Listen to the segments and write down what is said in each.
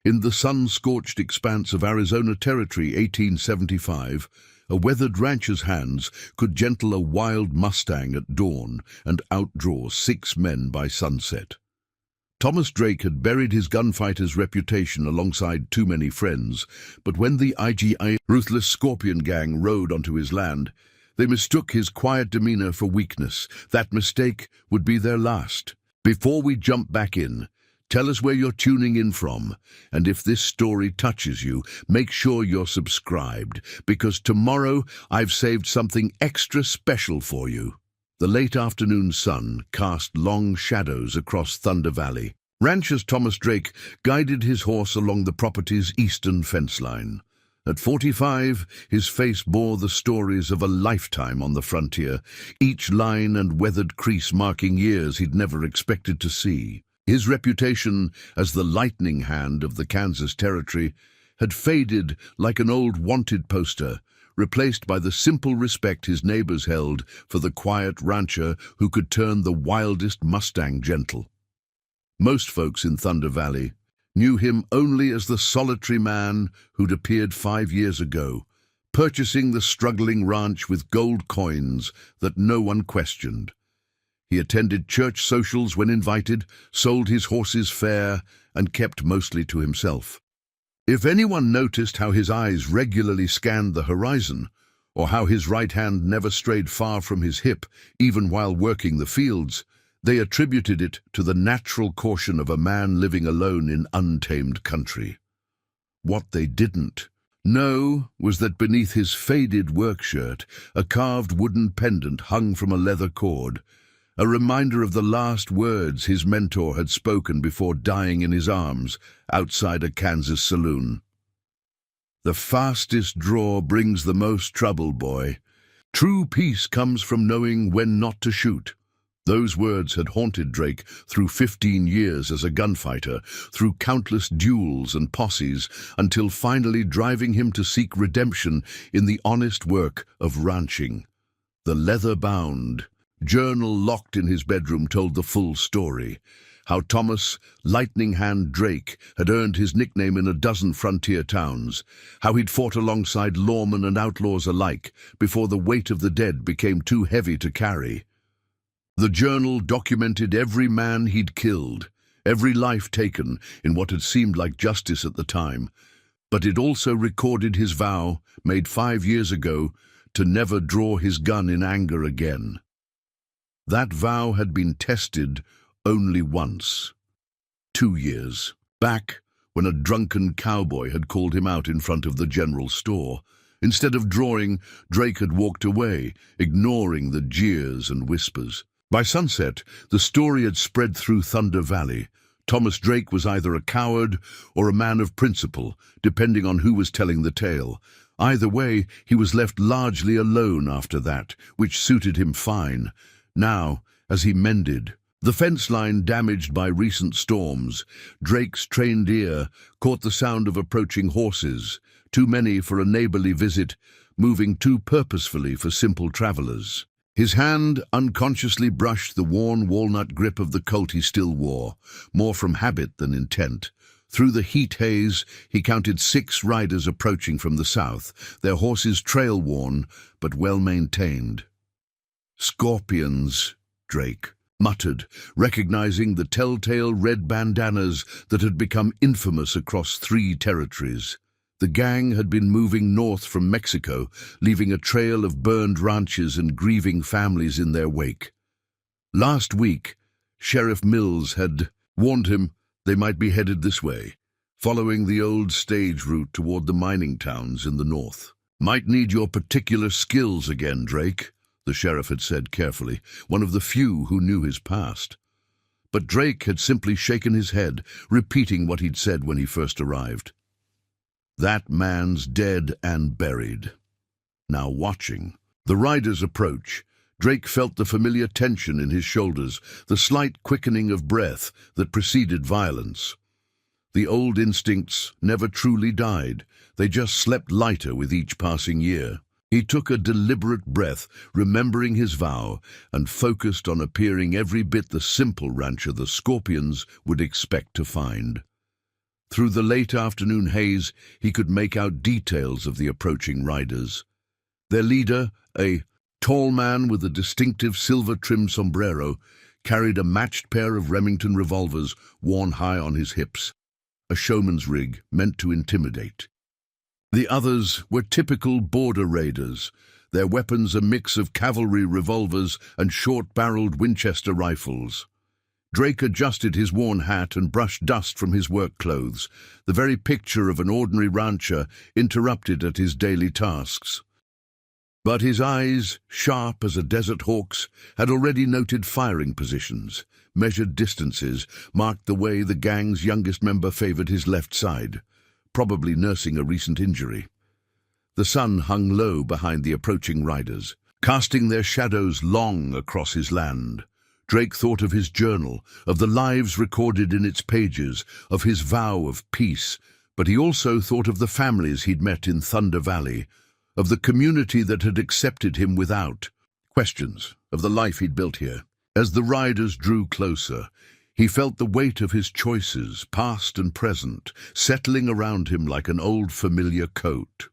In the sun-scorched expanse of Arizona Territory, 1875, a weathered rancher's hands could gentle a wild mustang at dawn and outdraw 6 men by sunset. Thomas Drake had buried his gunfighter's reputation alongside too many friends, but when the IGA ruthless Scorpion gang rode onto his land, they mistook his quiet demeanor for weakness. That mistake would be their last. Before we jump back in, tell us where you're tuning in from, and if this story touches you, make sure you're subscribed, because tomorrow I've saved something extra special for you. The late afternoon sun cast long shadows across Thunder Valley. Rancher Thomas Drake guided his horse along the property's eastern fence line. At 45, his face bore the stories of a lifetime on the frontier, each line and weathered crease marking years he'd never expected to see. His reputation as the lightning hand of the Kansas Territory had faded like an old wanted poster, replaced by the simple respect his neighbors held for the quiet rancher who could turn the wildest mustang gentle. Most folks in Thunder Valley knew him only as the solitary man who'd appeared 5 years ago, purchasing the struggling ranch with gold coins that no one questioned. He attended church socials when invited, sold his horses fair, and kept mostly to himself. If anyone noticed how his eyes regularly scanned the horizon, or how his right hand never strayed far from his hip, even while working the fields, they attributed it to the natural caution of a man living alone in untamed country. What they didn't know was that beneath his faded work shirt, a carved wooden pendant hung from a leather cord, a reminder of the last words his mentor had spoken before dying in his arms outside a Kansas saloon. "The fastest draw brings the most trouble, boy. True peace comes from knowing when not to shoot." Those words had haunted Drake through 15 years as a gunfighter, through countless duels and posses, until finally driving him to seek redemption in the honest work of ranching. The leather-bound journal locked in his bedroom told the full story, how Thomas "Lightning Hand" Drake had earned his nickname in a dozen frontier towns, how he'd fought alongside lawmen and outlaws alike before the weight of the dead became too heavy to carry. The journal documented every man he'd killed, every life taken in what had seemed like justice at the time, but it also recorded his vow, made 5 years ago, to never draw his gun in anger again. That vow had been tested only once. 2 years back, when a drunken cowboy had called him out in front of the general store. Instead of drawing, Drake had walked away, ignoring the jeers and whispers. By sunset, the story had spread through Thunder Valley. Thomas Drake was either a coward or a man of principle, depending on who was telling the tale. Either way, he was left largely alone after that, which suited him fine. Now, as he mended the fence line damaged by recent storms, Drake's trained ear caught the sound of approaching horses, too many for a neighborly visit, moving too purposefully for simple travelers. His hand unconsciously brushed the worn walnut grip of the colt he still wore, more from habit than intent. Through the heat haze, he counted 6 riders approaching from the south, their horses trail-worn but well-maintained. "Scorpions," Drake muttered, recognizing the telltale red bandanas that had become infamous across 3 territories. The gang had been moving north from Mexico, leaving a trail of burned ranches and grieving families in their wake. Last week, Sheriff Mills had warned him they might be headed this way, following the old stage route toward the mining towns in the north. "Might need your particular skills again, Drake," the sheriff had said carefully, one of the few who knew his past. But Drake had simply shaken his head, repeating what he'd said when he first arrived. "That man's dead and buried." Now watching the rider's approach, Drake felt the familiar tension in his shoulders, the slight quickening of breath that preceded violence. The old instincts never truly died, they just slept lighter with each passing year. He took a deliberate breath, remembering his vow, and focused on appearing every bit the simple rancher the Scorpions would expect to find. Through the late afternoon haze, he could make out details of the approaching riders. Their leader, a tall man with a distinctive silver-trimmed sombrero, carried a matched pair of Remington revolvers worn high on his hips, a showman's rig meant to intimidate. The others were typical border raiders, their weapons a mix of cavalry revolvers and short-barreled Winchester rifles. Drake adjusted his worn hat and brushed dust from his work clothes, the very picture of an ordinary rancher interrupted at his daily tasks. But his eyes, sharp as a desert hawk's, had already noted firing positions, measured distances, marked the way the gang's youngest member favored his left side, probably nursing a recent injury. The sun hung low behind the approaching riders, casting their shadows long across his land. Drake thought of his journal, of the lives recorded in its pages, of his vow of peace, but he also thought of the families he'd met in Thunder Valley, of the community that had accepted him without questions, of the life he'd built here. As the riders drew closer, he felt the weight of his choices, past and present, settling around him like an old familiar coat.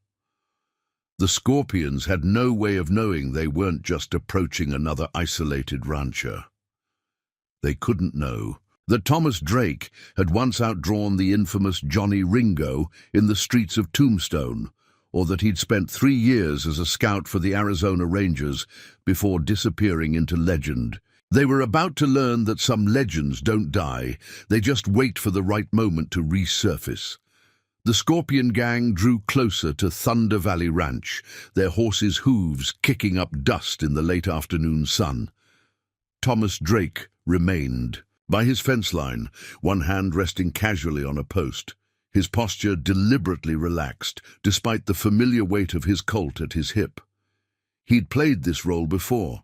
The Scorpions had no way of knowing they weren't just approaching another isolated rancher. They couldn't know that Thomas Drake had once outdrawn the infamous Johnny Ringo in the streets of Tombstone, or that he'd spent 3 years as a scout for the Arizona Rangers before disappearing into legend. They were about to learn that some legends don't die, they just wait for the right moment to resurface. The Scorpion gang drew closer to Thunder Valley Ranch, their horses' hooves kicking up dust in the late afternoon sun. Thomas Drake remained by his fence line, one hand resting casually on a post, his posture deliberately relaxed, despite the familiar weight of his Colt at his hip. He'd played this role before,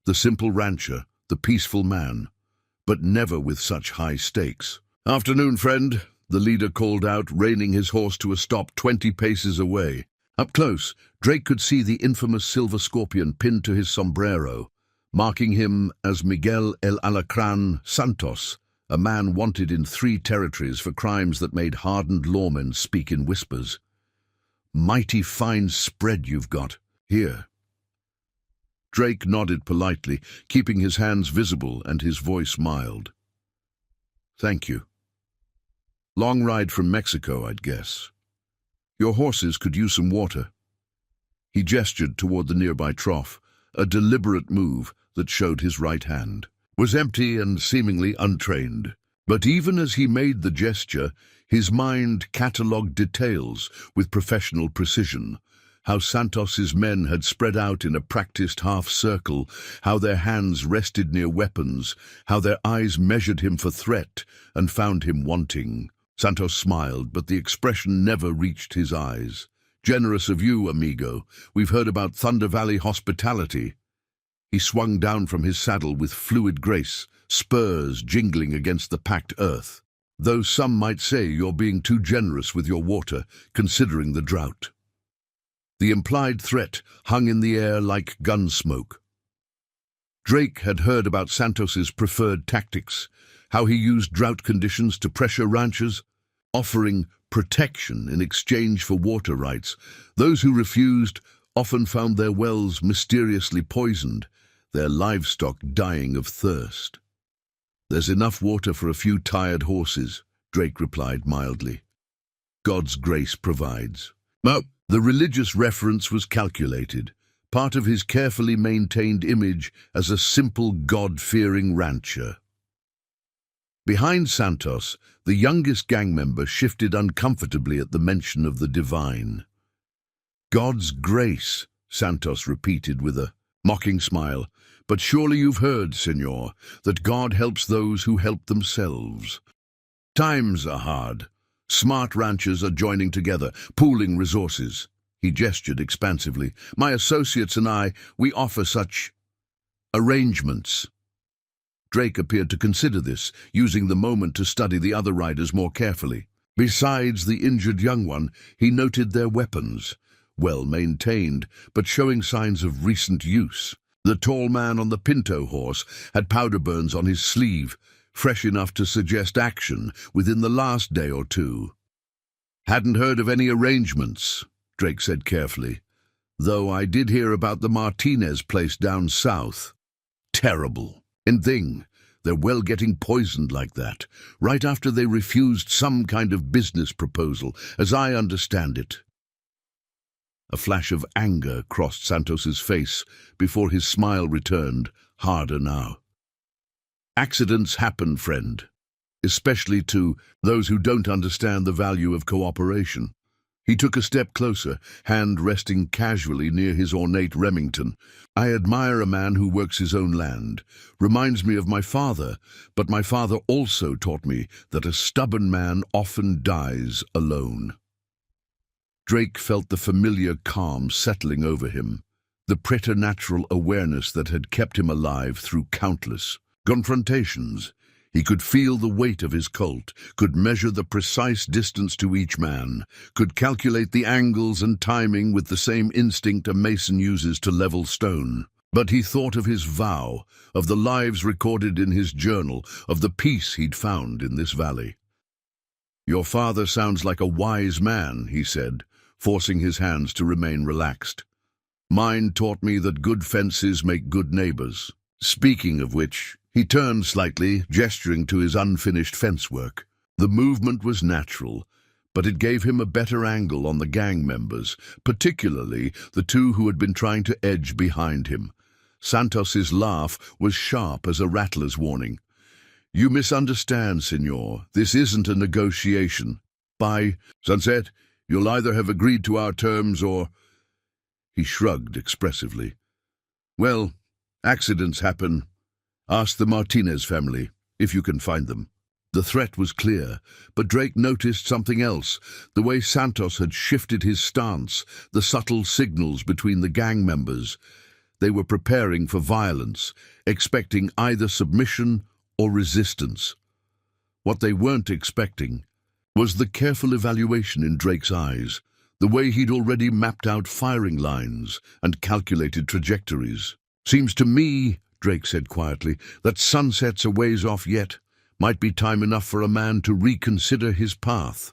the simple rancher, the peaceful man, but never with such high stakes. "Afternoon, friend," the leader called out, reining his horse to a stop 20 paces away. Up close, Drake could see the infamous silver scorpion pinned to his sombrero, marking him as Miguel El Alacrán Santos, a man wanted in 3 territories for crimes that made hardened lawmen speak in whispers. "Mighty fine spread you've got. Here." Drake nodded politely, keeping his hands visible and his voice mild. "Thank you. Long ride from Mexico, I'd guess. Your horses could use some water." He gestured toward the nearby trough, a deliberate move that showed his right hand was empty and seemingly untrained. But even as he made the gesture, his mind catalogued details with professional precision. How Santos's men had spread out in a practiced half-circle, how their hands rested near weapons, how their eyes measured him for threat and found him wanting. Santos smiled, but the expression never reached his eyes. "Generous of you, amigo. We've heard about Thunder Valley hospitality." He swung down from his saddle with fluid grace, spurs jingling against the packed earth. "Though some might say you're being too generous with your water, considering the drought." The implied threat hung in the air like gun smoke. Drake had heard about Santos's preferred tactics, how he used drought conditions to pressure ranchers, offering protection in exchange for water rights. Those who refused often found their wells mysteriously poisoned, their livestock dying of thirst. "There's enough water for a few tired horses," Drake replied mildly. "God's grace provides." The religious reference was calculated, part of his carefully maintained image as a simple God-fearing rancher. Behind Santos, the youngest gang member shifted uncomfortably at the mention of the divine. "God's grace," Santos repeated with a mocking smile. "But surely you've heard, senor, that God helps those who help themselves. Times are hard. Smart ranchers are joining together, pooling resources." He gestured expansively. "My associates and I, we offer such arrangements." Drake appeared to consider this, using the moment to study the other riders more carefully. Besides the injured young one, he noted their weapons, well maintained, but showing signs of recent use. The tall man on the Pinto horse had powder burns on his sleeve, fresh enough to suggest action within the last day or two. Hadn't heard of any arrangements, Drake said carefully, though I did hear about the Martinez place down south. Terrible. And thing, they're well getting poisoned like that, right after they refused some kind of business proposal, as I understand it. A flash of anger crossed Santos's face before his smile returned, harder now. Accidents happen, friend, especially to those who don't understand the value of cooperation. He took a step closer, hand resting casually near his ornate Remington. I admire a man who works his own land. Reminds me of my father, but my father also taught me that a stubborn man often dies alone. Drake felt the familiar calm settling over him, the preternatural awareness that had kept him alive through countless confrontations. He could feel the weight of his cult, could measure the precise distance to each man, could calculate the angles and timing with the same instinct a mason uses to level stone. But he thought of his vow, of the lives recorded in his journal, of the peace he'd found in this valley. "Your father sounds like a wise man," he said, forcing his hands to remain relaxed. "Mine taught me that good fences make good neighbors. Speaking of which," he turned slightly, gesturing to his unfinished fence work. The movement was natural, but it gave him a better angle on the gang members, particularly the two who had been trying to edge behind him. Santos's laugh was sharp as a rattler's warning. "You misunderstand, Senor. This isn't a negotiation. By sunset, you'll either have agreed to our terms or—" He shrugged expressively. "Well, accidents happen. Ask the Martinez family, if you can find them." The threat was clear, but Drake noticed something else, the way Santos had shifted his stance, the subtle signals between the gang members. They were preparing for violence, expecting either submission or resistance. What they weren't expecting was the careful evaluation in Drake's eyes, the way he'd already mapped out firing lines and calculated trajectories. "Seems to me," Drake said quietly, "that sunset's a ways off yet. Might be time enough for a man to reconsider his path."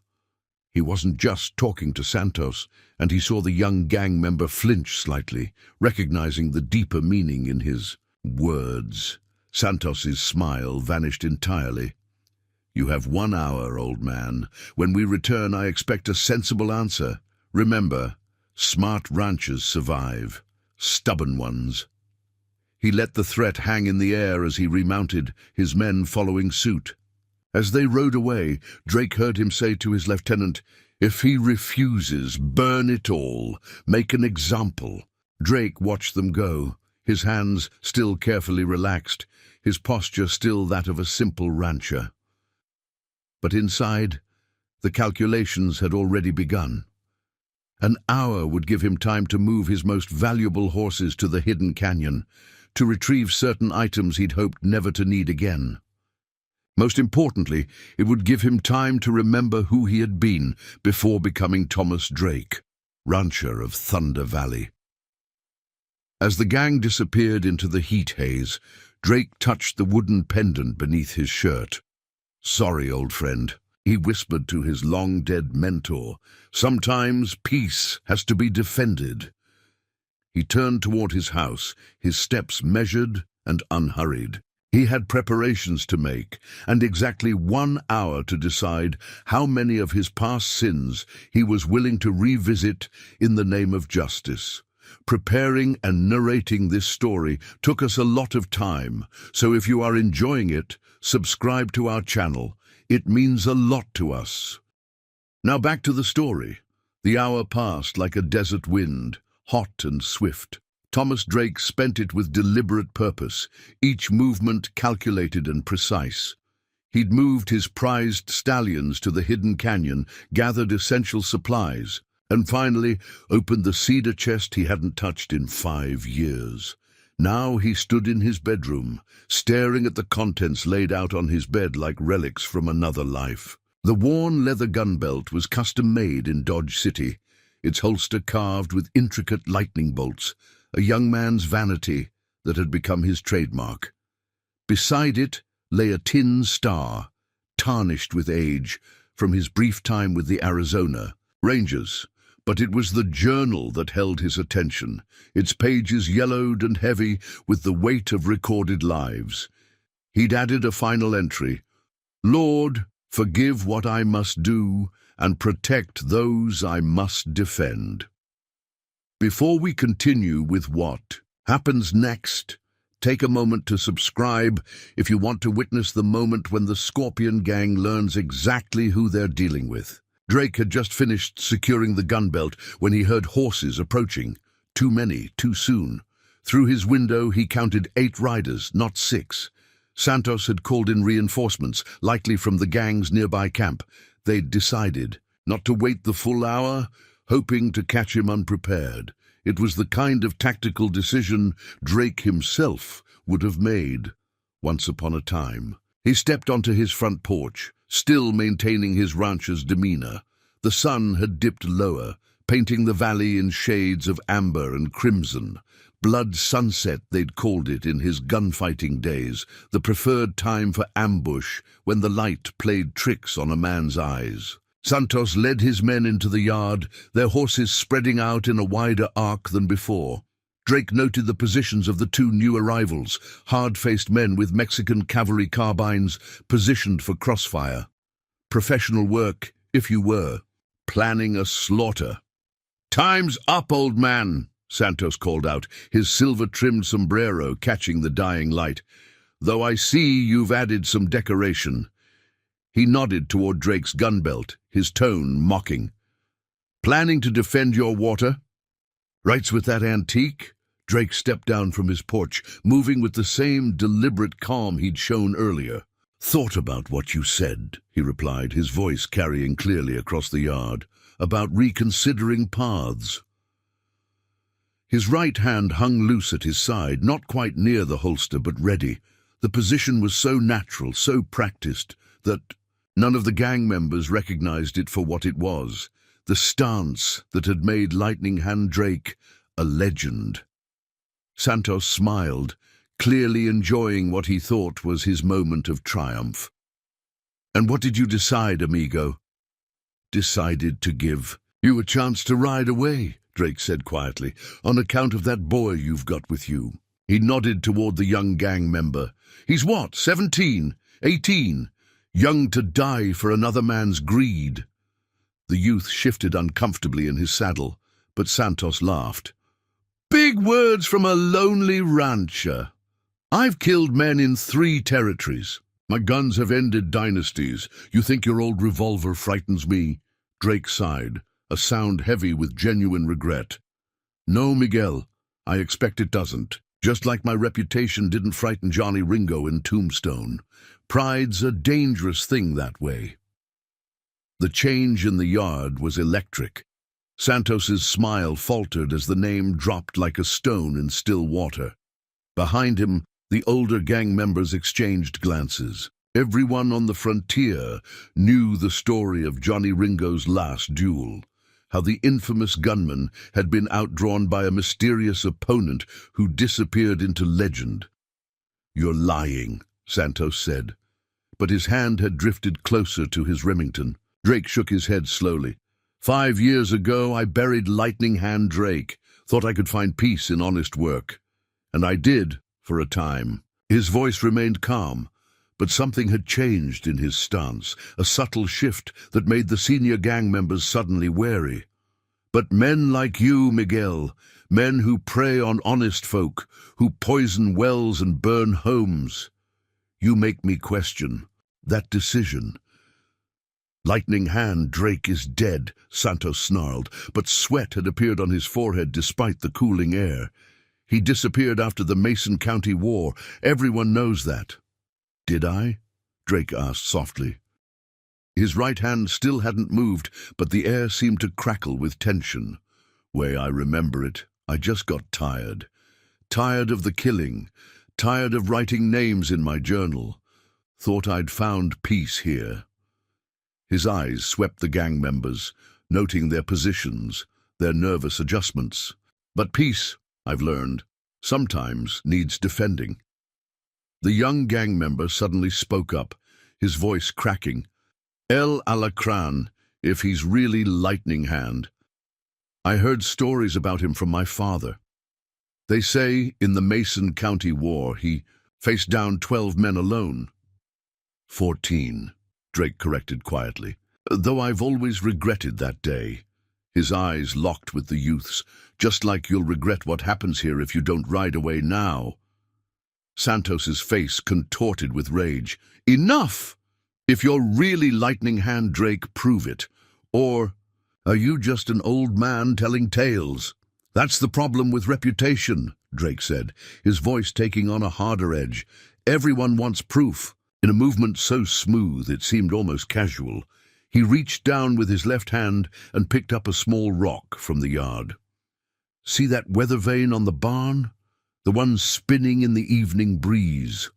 He wasn't just talking to Santos, and he saw the young gang member flinch slightly, recognizing the deeper meaning in his words. Santos's smile vanished entirely. "You have 1 hour, old man. When we return, I expect a sensible answer. Remember, smart ranchers survive, stubborn ones." He let the threat hang in the air as he remounted, his men following suit. As they rode away, Drake heard him say to his lieutenant, "If he refuses, burn it all. Make an example." Drake watched them go, his hands still carefully relaxed, his posture still that of a simple rancher. But inside, the calculations had already begun. An hour would give him time to move his most valuable horses to the hidden canyon, to retrieve certain items he'd hoped never to need again. Most importantly, it would give him time to remember who he had been before becoming Thomas Drake, rancher of Thunder Valley. As the gang disappeared into the heat haze, Drake touched the wooden pendant beneath his shirt. "Sorry, old friend," he whispered to his long-dead mentor. "Sometimes peace has to be defended." He turned toward his house, his steps measured and unhurried. He had preparations to make, and exactly 1 hour to decide how many of his past sins he was willing to revisit in the name of justice. Preparing and narrating this story took us a lot of time, so if you are enjoying it, subscribe to our channel. It means a lot to us. Now back to the story. The hour passed like a desert wind, hot and swift. Thomas Drake spent it with deliberate purpose, each movement calculated and precise. He'd moved his prized stallions to the hidden canyon, gathered essential supplies, and finally opened the cedar chest he hadn't touched in 5 years. Now he stood in his bedroom, staring at the contents laid out on his bed like relics from another life. The worn leather gun belt was custom-made in Dodge City, its holster carved with intricate lightning bolts, a young man's vanity that had become his trademark. Beside it lay a tin star, tarnished with age, from his brief time with the Arizona Rangers. But it was the journal that held his attention, its pages yellowed and heavy with the weight of recorded lives. He'd added a final entry: "Lord, forgive what I must do, and protect those I must defend." Before we continue with what happens next, take a moment to subscribe if you want to witness the moment when the Scorpion Gang learns exactly who they're dealing with. Drake had just finished securing the gun belt when he heard horses approaching. Too many, too soon. Through his window he counted 8 riders, not 6. Santos had called in reinforcements, likely from the gang's nearby camp. They'd decided not to wait the full hour, hoping to catch him unprepared. It was the kind of tactical decision Drake himself would have made once upon a time. He stepped onto his front porch, still maintaining his rancher's demeanor. The sun had dipped lower, painting the valley in shades of amber and crimson. Blood sunset, they'd called it in his gunfighting days, the preferred time for ambush when the light played tricks on a man's eyes. Santos led his men into the yard, their horses spreading out in a wider arc than before. Drake noted the positions of the 2 new arrivals, hard-faced men with Mexican cavalry carbines positioned for crossfire. Professional work, if you were. Planning a slaughter. "Time's up, old man," Santos called out, his silver-trimmed sombrero catching the dying light. "Though I see you've added some decoration." He nodded toward Drake's gun belt, his tone mocking. "Planning to defend your water?" "Rights with that antique?" Drake stepped down from his porch, moving with the same deliberate calm he'd shown earlier. "Thought about what you said," he replied, his voice carrying clearly across the yard, "about reconsidering paths." His right hand hung loose at his side, not quite near the holster, but ready. The position was so natural, so practiced, that none of the gang members recognized it for what it was, the stance that had made Lightning Hand Drake a legend. Santos smiled, clearly enjoying what he thought was his moment of triumph. "And what did you decide, amigo?" "Decided to give you a chance to ride away," Drake said quietly, "on account of that boy you've got with you." He nodded toward the young gang member. "He's what, 17, 18? Young to die for another man's greed." The youth shifted uncomfortably in his saddle, but Santos laughed. "Big words from a lonely rancher. I've killed men in 3 territories. My guns have ended dynasties. You think your old revolver frightens me?" Drake sighed, a sound heavy with genuine regret. "No, Miguel, I expect it doesn't. Just like my reputation didn't frighten Johnny Ringo in Tombstone. Pride's a dangerous thing that way." The change in the yard was electric. Santos's smile faltered as the name dropped like a stone in still water. Behind him, the older gang members exchanged glances. Everyone on the frontier knew the story of Johnny Ringo's last duel, how the infamous gunman had been outdrawn by a mysterious opponent who disappeared into legend. "You're lying," Santos said, but his hand had drifted closer to his Remington. Drake shook his head slowly. 5 years ago, I buried Lightning Hand Drake, thought I could find peace in honest work. And I did, for a time." His voice remained calm, but something had changed in his stance, a subtle shift that made the senior gang members suddenly wary. "But men like you, Miguel, men who prey on honest folk, who poison wells and burn homes, you make me question that decision." "Lightning Hand Drake is dead," Santos snarled, but sweat had appeared on his forehead despite the cooling air. "He disappeared after the Mason County War. Everyone knows that." "Did I?" Drake asked softly. His right hand still hadn't moved, but the air seemed to crackle with tension. "Way I remember it, I just got tired. Tired of the killing, tired of writing names in my journal. Thought I'd found peace here." His eyes swept the gang members, noting their positions, their nervous adjustments. "But peace, I've learned, sometimes needs defending." The young gang member suddenly spoke up, his voice cracking. El Alacran, if he's really lightning hand. I heard stories about him from my father. They say in the Mason County War he faced down 12 men alone. 14, Drake corrected quietly. Though I've always regretted that day. His eyes locked with the youth's, just like you'll regret what happens here if you don't ride away now. Santos's face contorted with rage. Enough! If you're really lightning hand, Drake, prove it. Or are you just an old man telling tales? That's the problem with reputation, Drake said, his voice taking on a harder edge. Everyone wants proof. In a movement so smooth it seemed almost casual, he reached down with his left hand and picked up a small rock from the yard. See that weather vane on the barn? The one spinning in the evening breeze.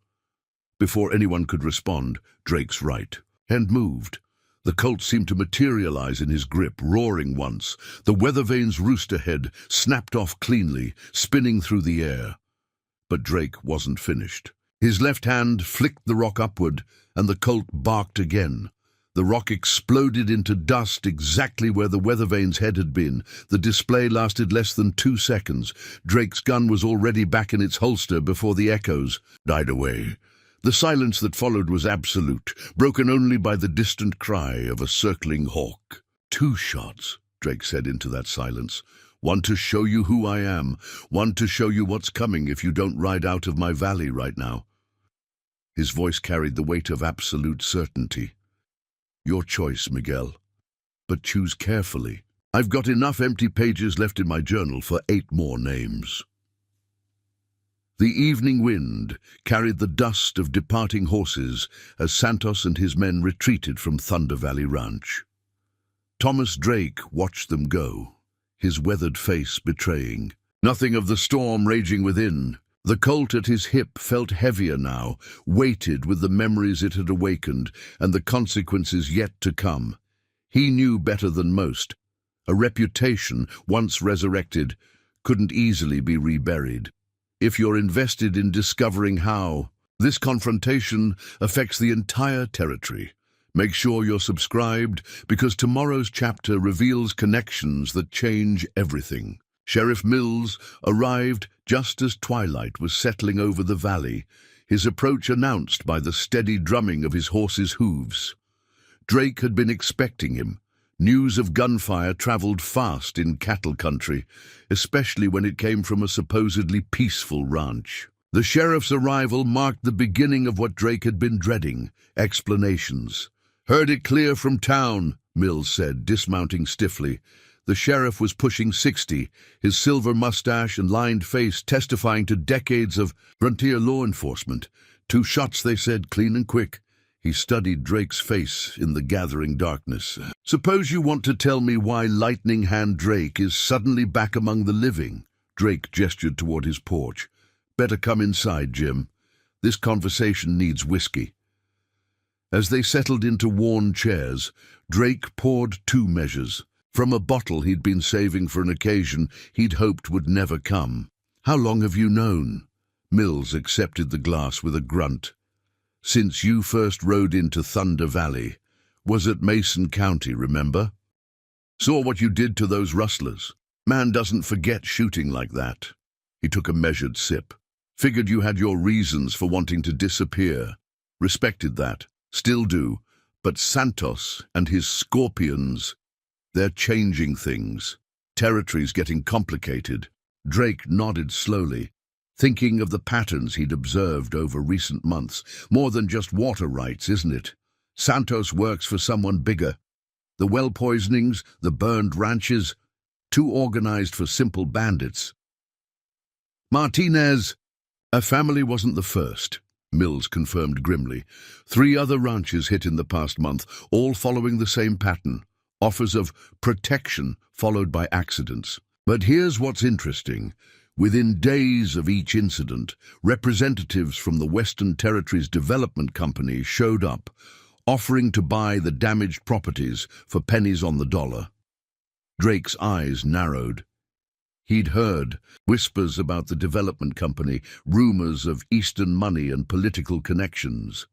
Before anyone could respond, Drake's right hand moved. The Colt seemed to materialize in his grip, roaring once. The weather vane's rooster head snapped off cleanly, spinning through the air. But Drake wasn't finished. His left hand flicked the rock upward, and the Colt barked again. The rock exploded into dust exactly where the weather vane's head had been. The display lasted less than 2 seconds. Drake's gun was already back in its holster before the echoes died away. The silence that followed was absolute, broken only by the distant cry of a circling hawk. 2 shots, Drake said into that silence. One to show you who I am, one to show you what's coming if you don't ride out of my valley right now. His voice carried the weight of absolute certainty. Your choice, Miguel. But choose carefully. I've got enough empty pages left in my journal for 8 more names. The evening wind carried the dust of departing horses as Santos and his men retreated from Thunder Valley Ranch. Thomas Drake watched them go, his weathered face betraying. Nothing of the storm raging within. The Colt at his hip felt heavier now, weighted with the memories it had awakened and the consequences yet to come. He knew better than most. A reputation, once resurrected, couldn't easily be reburied. If you're invested in discovering how this confrontation affects the entire territory, make sure you're subscribed, because tomorrow's chapter reveals connections that change everything. Sheriff Mills arrived just as twilight was settling over the valley, his approach announced by the steady drumming of his horse's hooves. Drake had been expecting him. News of gunfire traveled fast in cattle country, especially when it came from a supposedly peaceful ranch. The sheriff's arrival marked the beginning of what Drake had been dreading, explanations. Heard it clear from town, Mills said, dismounting stiffly. The sheriff was pushing 60, his silver mustache and lined face testifying to decades of frontier law enforcement. 2 shots, they said, clean and quick. He studied Drake's face in the gathering darkness. Suppose you want to tell me why Lightning Hand Drake is suddenly back among the living. Drake gestured toward his porch. Better come inside, Jim. This conversation needs whiskey. As they settled into worn chairs, Drake poured 2 measures. From a bottle he'd been saving for an occasion he'd hoped would never come. How long have you known? Mills accepted the glass with a grunt. Since you first rode into Thunder Valley. Was at Mason County, remember? Saw what you did to those rustlers. Man doesn't forget shooting like that. He took a measured sip. Figured you had your reasons for wanting to disappear. Respected that. Still do. But Santos and his scorpions, they're changing things. Territory's getting complicated. Drake nodded slowly, thinking of the patterns he'd observed over recent months. More than just water rights, isn't it? Santos works for someone bigger. The well poisonings, the burned ranches, too organized for simple bandits. Martinez, a family wasn't the first, Mills confirmed grimly. 3 other ranches hit in the past month, all following the same pattern. Offers of protection followed by accidents. But here's what's interesting. Within days of each incident, representatives from the Western Territories Development Company showed up, offering to buy the damaged properties for pennies on the dollar. Drake's eyes narrowed. He'd heard whispers about the development company, rumors of Eastern money and political connections.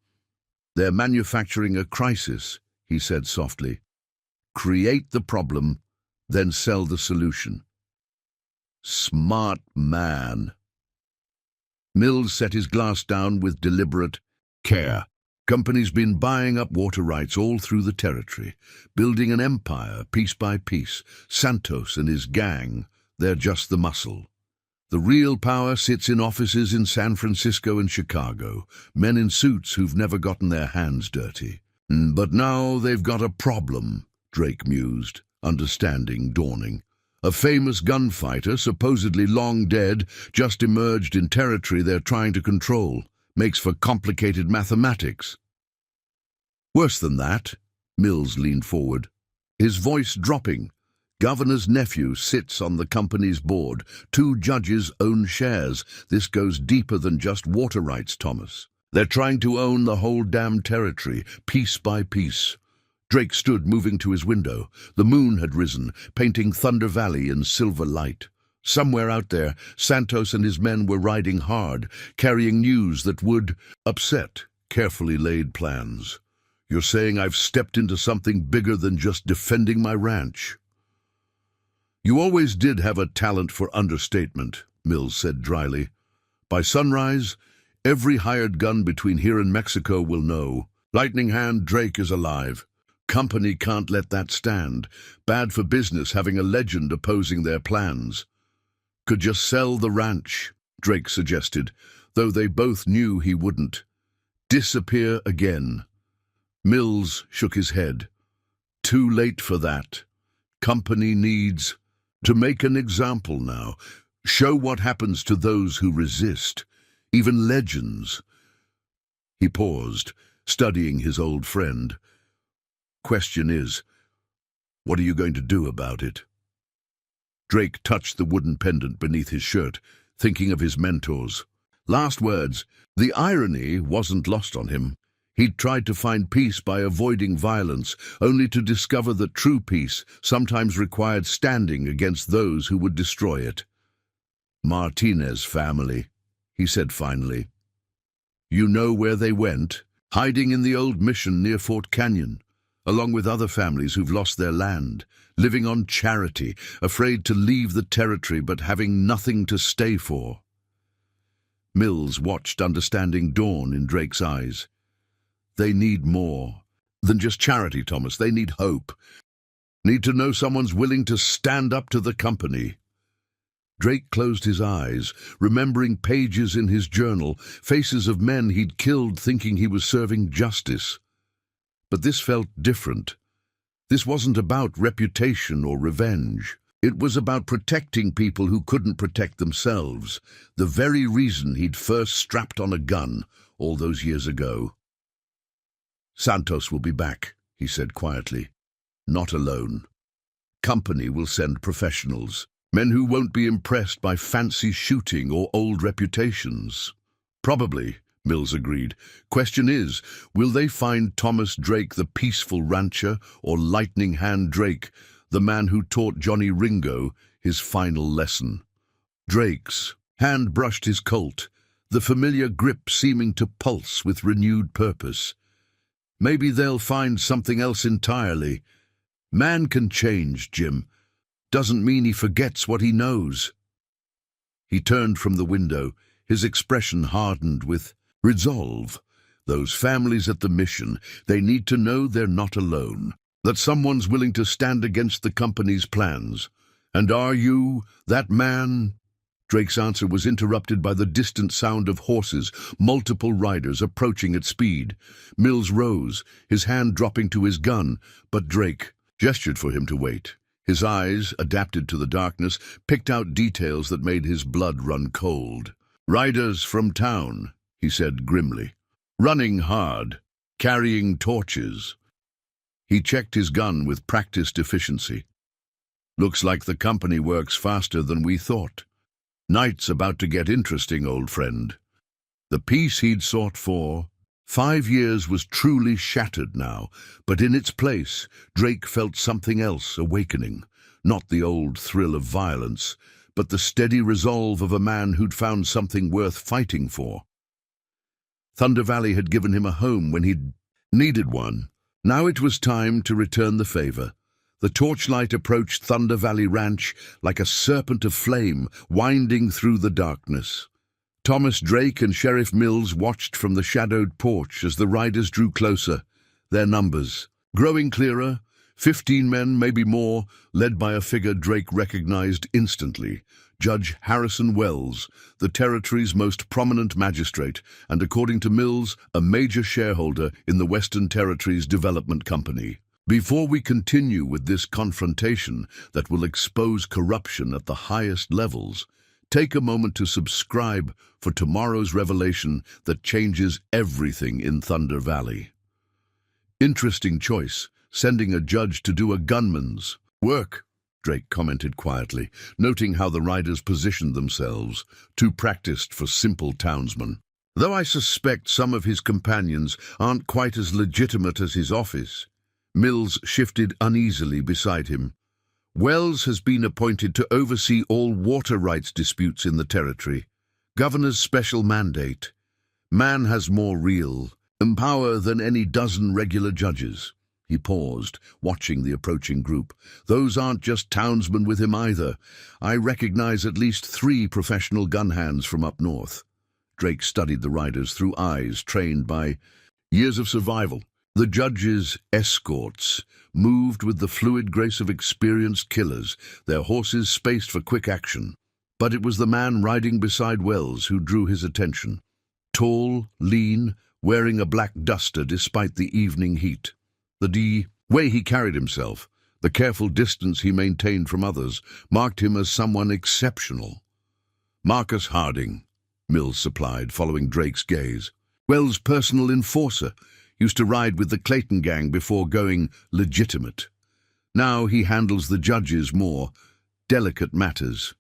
They're manufacturing a crisis, he said softly. Create the problem, then sell the solution. Smart man. Mills set his glass down with deliberate care. Company's been buying up water rights all through the territory, building an empire piece by piece. Santos and his gang, they're just the muscle. The real power sits in offices in San Francisco and Chicago, men in suits who've never gotten their hands dirty. But now they've got a problem, Drake mused, understanding dawning. A famous gunfighter, supposedly long dead, just emerged in territory they're trying to control. Makes for complicated mathematics. Worse than that, Mills leaned forward, his voice dropping. Governor's nephew sits on the company's board. 2 judges own shares. This goes deeper than just water rights, Thomas. They're trying to own the whole damn territory, piece by piece. Drake stood, moving to his window. The moon had risen, painting Thunder Valley in silver light. Somewhere out there, Santos and his men were riding hard, carrying news that would upset carefully laid plans. You're saying I've stepped into something bigger than just defending my ranch? You always did have a talent for understatement, Mills said dryly. By sunrise, every hired gun between here and Mexico will know. Lightning Hand Drake is alive. Company can't let that stand. Bad for business having a legend opposing their plans. Could just sell the ranch, Drake suggested, though they both knew he wouldn't. Disappear again. Mills shook his head. Too late for that. Company needs to make an example now. Show what happens to those who resist. Even legends. He paused, studying his old friend. Question is, what are you going to do about it? Drake touched the wooden pendant beneath his shirt, thinking of his mentors. Last words. The irony wasn't lost on him. He'd tried to find peace by avoiding violence, only to discover that true peace sometimes required standing against those who would destroy it. Martinez family, he said finally. You know where they went? Hiding in the old mission near Fort Canyon, along with other families who've lost their land, living on charity, afraid to leave the territory but having nothing to stay for. Mills watched, understanding dawn in Drake's eyes. They need more than just charity, Thomas. They need hope. Need to know someone's willing to stand up to the company. Drake closed his eyes, remembering pages in his journal, faces of men he'd killed thinking he was serving justice. But this felt different. This wasn't about reputation or revenge. It was about protecting people who couldn't protect themselves, the very reason he'd first strapped on a gun all those years ago. Santos will be back, he said quietly. Not alone. Company will send professionals, men who won't be impressed by fancy shooting or old reputations. Probably, Mills agreed. Question is, will they find Thomas Drake the peaceful rancher, or Lightning Hand Drake, the man who taught Johnny Ringo his final lesson? Drake's hand brushed his Colt, the familiar grip seeming to pulse with renewed purpose. Maybe they'll find something else entirely. Man can change, Jim. Doesn't mean he forgets what he knows. He turned from the window, his expression hardened with resolve. Those families at the mission, they need to know they're not alone, that someone's willing to stand against the company's plans. And are you that man? Drake's answer was interrupted by the distant sound of horses, multiple riders approaching at speed. Mills rose, his hand dropping to his gun, but Drake gestured for him to wait. His eyes, adapted to the darkness, picked out details that made his blood run cold. Riders from town, he said grimly. Running hard, carrying torches. He checked his gun with practiced efficiency. Looks like the company works faster than we thought. Night's about to get interesting, old friend. The peace he'd sought for 5 years was truly shattered now, but in its place, Drake felt something else awakening. Not the old thrill of violence, but the steady resolve of a man who'd found something worth fighting for. Thunder Valley had given him a home when he'd needed one. Now it was time to return the favor. The torchlight approached Thunder Valley Ranch like a serpent of flame winding through the darkness. Thomas Drake and Sheriff Mills watched from the shadowed porch as the riders drew closer, their numbers growing clearer. 15 men, maybe more, led by a figure Drake recognized instantly, Judge Harrison Wells, the territory's most prominent magistrate, and according to Mills, a major shareholder in the Western Territories Development Company. Before we continue with this confrontation that will expose corruption at the highest levels, take a moment to subscribe for tomorrow's revelation that changes everything in Thunder Valley. Interesting choice, sending a judge to do a gunman's work, Drake commented quietly, noting how the riders positioned themselves, too practiced for simple townsmen. Though I suspect some of his companions aren't quite as legitimate as his office. Mills shifted uneasily beside him. Wells has been appointed to oversee all water rights disputes in the territory. Governor's special mandate. Man has more real power than any dozen regular judges. He paused, watching the approaching group. Those aren't just townsmen with him either. I recognize at least 3 professional gun hands from up north. Drake studied the riders through eyes trained by years of survival. The judge's escorts moved with the fluid grace of experienced killers, their horses spaced for quick action. But it was the man riding beside Wells who drew his attention. Tall, lean, wearing a black duster despite the evening heat. The way he carried himself, the careful distance he maintained from others, marked him as someone exceptional. Marcus Harding, Mills supplied, following Drake's gaze. Wells' personal enforcer, used to ride with the Clayton gang before going legitimate. Now he handles the judge's more delicate matters.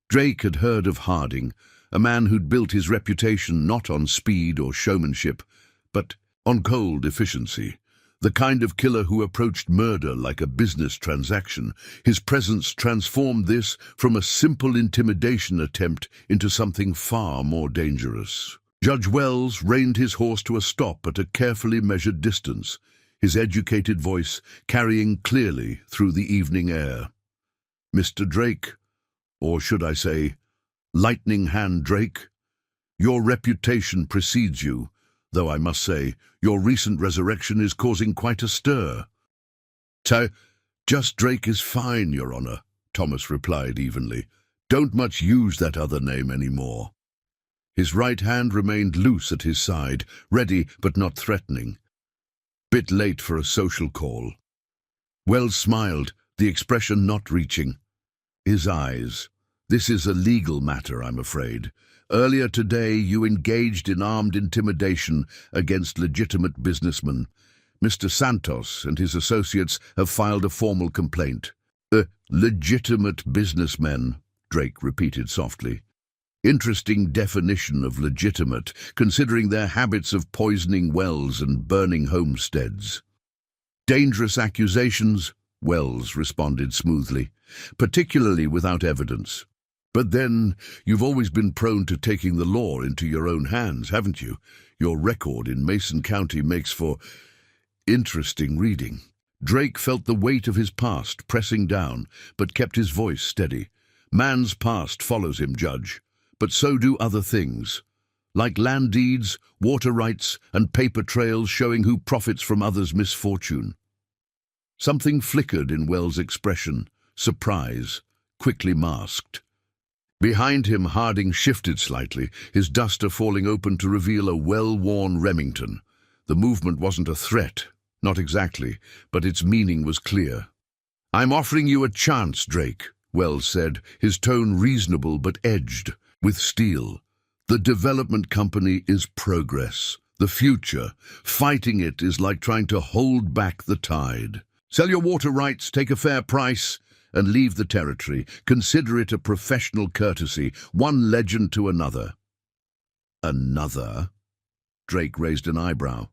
Drake had heard of Harding, a man who'd built his reputation not on speed or showmanship, but on cold efficiency. The kind of killer who approached murder like a business transaction. His presence transformed this from a simple intimidation attempt into something far more dangerous. Judge Wells reined his horse to a stop at a carefully measured distance, his educated voice carrying clearly through the evening air. Mr. Drake, or should I say, Lightning Hand Drake, your reputation precedes you, though I must say, your recent resurrection is causing quite a stir. Just Drake is fine, Your Honor, Thomas replied evenly. Don't much use that other name anymore. His right hand remained loose at his side, ready but not threatening. Bit late for a social call. Wells smiled, the expression not reaching. His eyes. This is a legal matter, I'm afraid. Earlier today, you engaged in armed intimidation against legitimate businessmen. Mr. Santos and his associates have filed a formal complaint. Legitimate businessmen, Drake repeated softly. Interesting definition of legitimate, considering their habits of poisoning wells and burning homesteads. Dangerous accusations, Wells responded smoothly, particularly without evidence. But then, you've always been prone to taking the law into your own hands, haven't you? Your record in Mason County makes for interesting reading. Drake felt the weight of his past pressing down, but kept his voice steady. Man's past follows him, Judge, but so do other things. Like land deeds, water rights, and paper trails showing who profits from others' misfortune. Something flickered in Wells' expression, surprise, quickly masked. Behind him, Harding shifted slightly, his duster falling open to reveal a well-worn Remington. The movement wasn't a threat, not exactly, but its meaning was clear. I'm offering you a chance, Drake, Wells said, his tone reasonable but edged with steel. The development company is progress, the future. Fighting it is like trying to hold back the tide. Sell your water rights, take a fair price, and leave the territory. Consider it a professional courtesy, one legend to another. Another? Drake raised an eyebrow.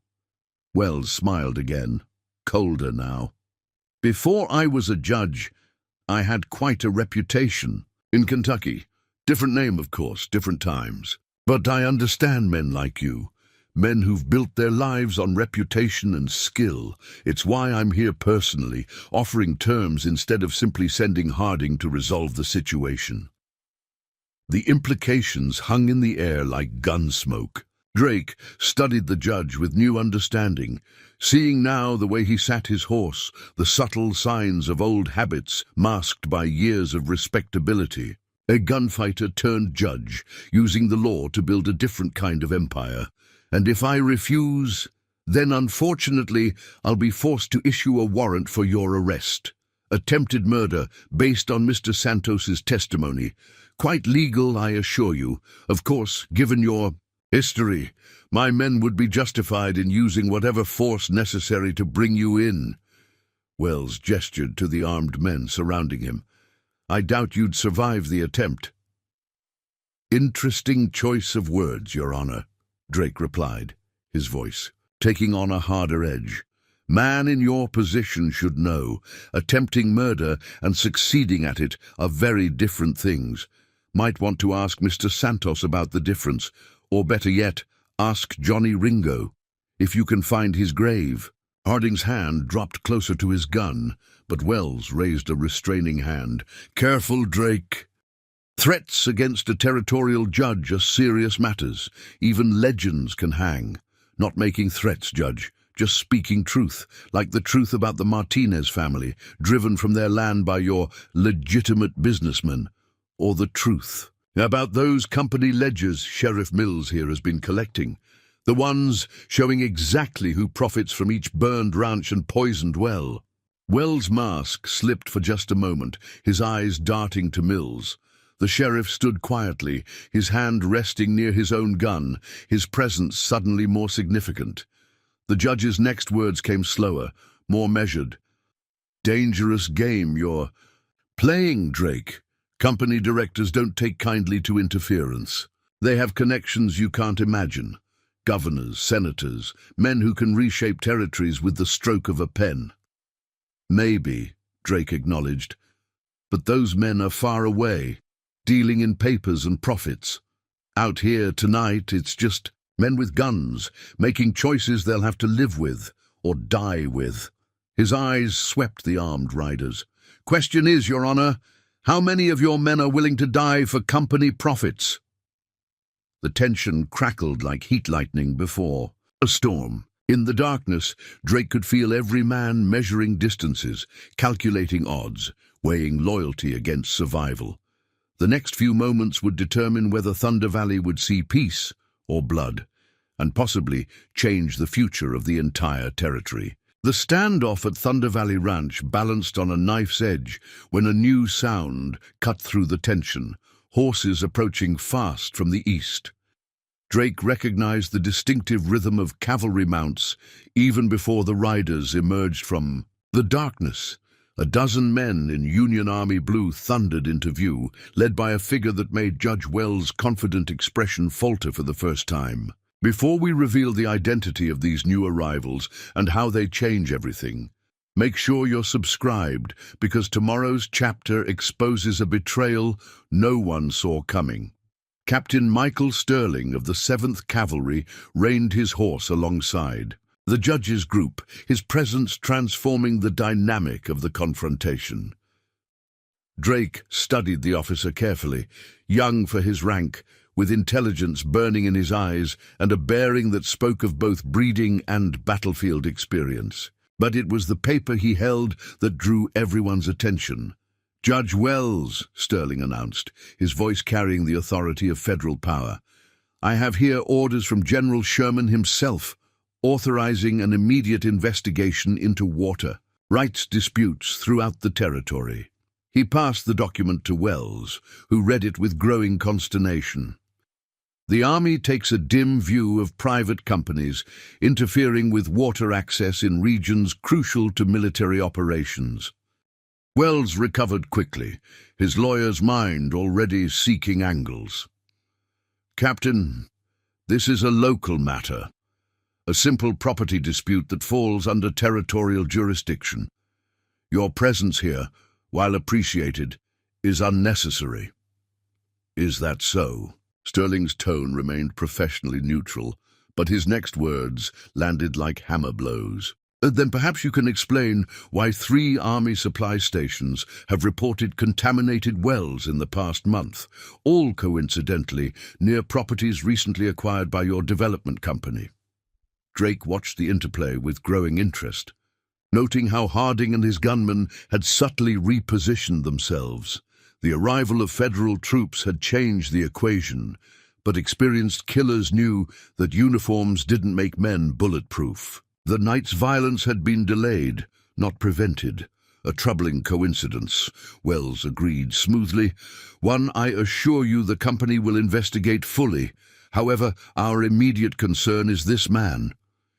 Wells smiled again, colder now. Before I was a judge, I had quite a reputation. In Kentucky. Different name, of course, different times. But I understand men like you. Men who've built their lives on reputation and skill. It's why I'm here personally, offering terms instead of simply sending Harding to resolve the situation. The implications hung in the air like gun smoke. Drake studied the judge with new understanding, seeing now the way he sat his horse, the subtle signs of old habits masked by years of respectability. A gunfighter turned judge, using the law to build a different kind of empire. And if I refuse, then unfortunately I'll be forced to issue a warrant for your arrest. Attempted murder based on Mr. Santos's testimony. Quite legal, I assure you. Of course, given your history, my men would be justified in using whatever force necessary to bring you in. Wells gestured to the armed men surrounding him. I doubt you'd survive the attempt. Interesting choice of words, Your Honor, Drake replied, his voice taking on a harder edge. Man in your position should know. Attempting murder and succeeding at it are very different things. Might want to ask Mr. Santos about the difference, or better yet, ask Johnny Ringo, if you can find his grave. Harding's hand dropped closer to his gun, but Wells raised a restraining hand. Careful, Drake. Threats against a territorial judge are serious matters. Even legends can hang. Not making threats, Judge, just speaking truth, like the truth about the Martinez family, driven from their land by your legitimate businessmen. Or the truth about those company ledgers Sheriff Mills here has been collecting. The ones showing exactly who profits from each burned ranch and poisoned well. Wells' mask slipped for just a moment, his eyes darting to Mills. The sheriff stood quietly, his hand resting near his own gun, his presence suddenly more significant. The judge's next words came slower, more measured. Dangerous game you're playing, Drake. Company directors don't take kindly to interference. They have connections you can't imagine. Governors, senators, men who can reshape territories with the stroke of a pen. Maybe, Drake acknowledged, but those men are far away, dealing in papers and profits. Out here tonight, it's just men with guns, making choices they'll have to live with, or die with. His eyes swept the armed riders. Question is, Your Honor, how many of your men are willing to die for company profits? The tension crackled like heat lightning before a storm. In the darkness, Drake could feel every man measuring distances, calculating odds, weighing loyalty against survival. The next few moments would determine whether Thunder Valley would see peace or blood, and possibly change the future of the entire territory. The standoff at Thunder Valley Ranch balanced on a knife's edge when a new sound cut through the tension, horses approaching fast from the east. Drake recognized the distinctive rhythm of cavalry mounts even before the riders emerged from the darkness. A dozen men in Union Army blue thundered into view, led by a figure that made Judge Wells' confident expression falter for the first time. Before we reveal the identity of these new arrivals and how they change everything, make sure you're subscribed, because tomorrow's chapter exposes a betrayal no one saw coming. Captain Michael Sterling of the 7th Cavalry reined his horse alongside the judge's group, his presence transforming the dynamic of the confrontation. Drake studied the officer carefully, young for his rank, with intelligence burning in his eyes and a bearing that spoke of both breeding and battlefield experience. But it was the paper he held that drew everyone's attention. Judge Wells, Sterling announced, his voice carrying the authority of federal power. I have here orders from General Sherman himself, authorizing an immediate investigation into water rights disputes throughout the territory. He passed the document to Wells, who read it with growing consternation. The Army takes a dim view of private companies interfering with water access in regions crucial to military operations. Wells recovered quickly, his lawyer's mind already seeking angles. Captain, this is a local matter, a simple property dispute that falls under territorial jurisdiction. Your presence here, while appreciated, is unnecessary. Is that so? Sterling's tone remained professionally neutral, But his next words landed like hammer blows. Then perhaps you can explain why 3 army supply stations have reported contaminated wells in the past month, all coincidentally near properties recently acquired by your development company. Drake watched the interplay with growing interest, noting how Harding and his gunmen had subtly repositioned themselves. The arrival of federal troops had changed the equation, but experienced killers knew that uniforms didn't make men bulletproof. The night's violence had been delayed, not prevented. A troubling coincidence, Wells agreed smoothly. One I assure you the company will investigate fully. However, our immediate concern is this man.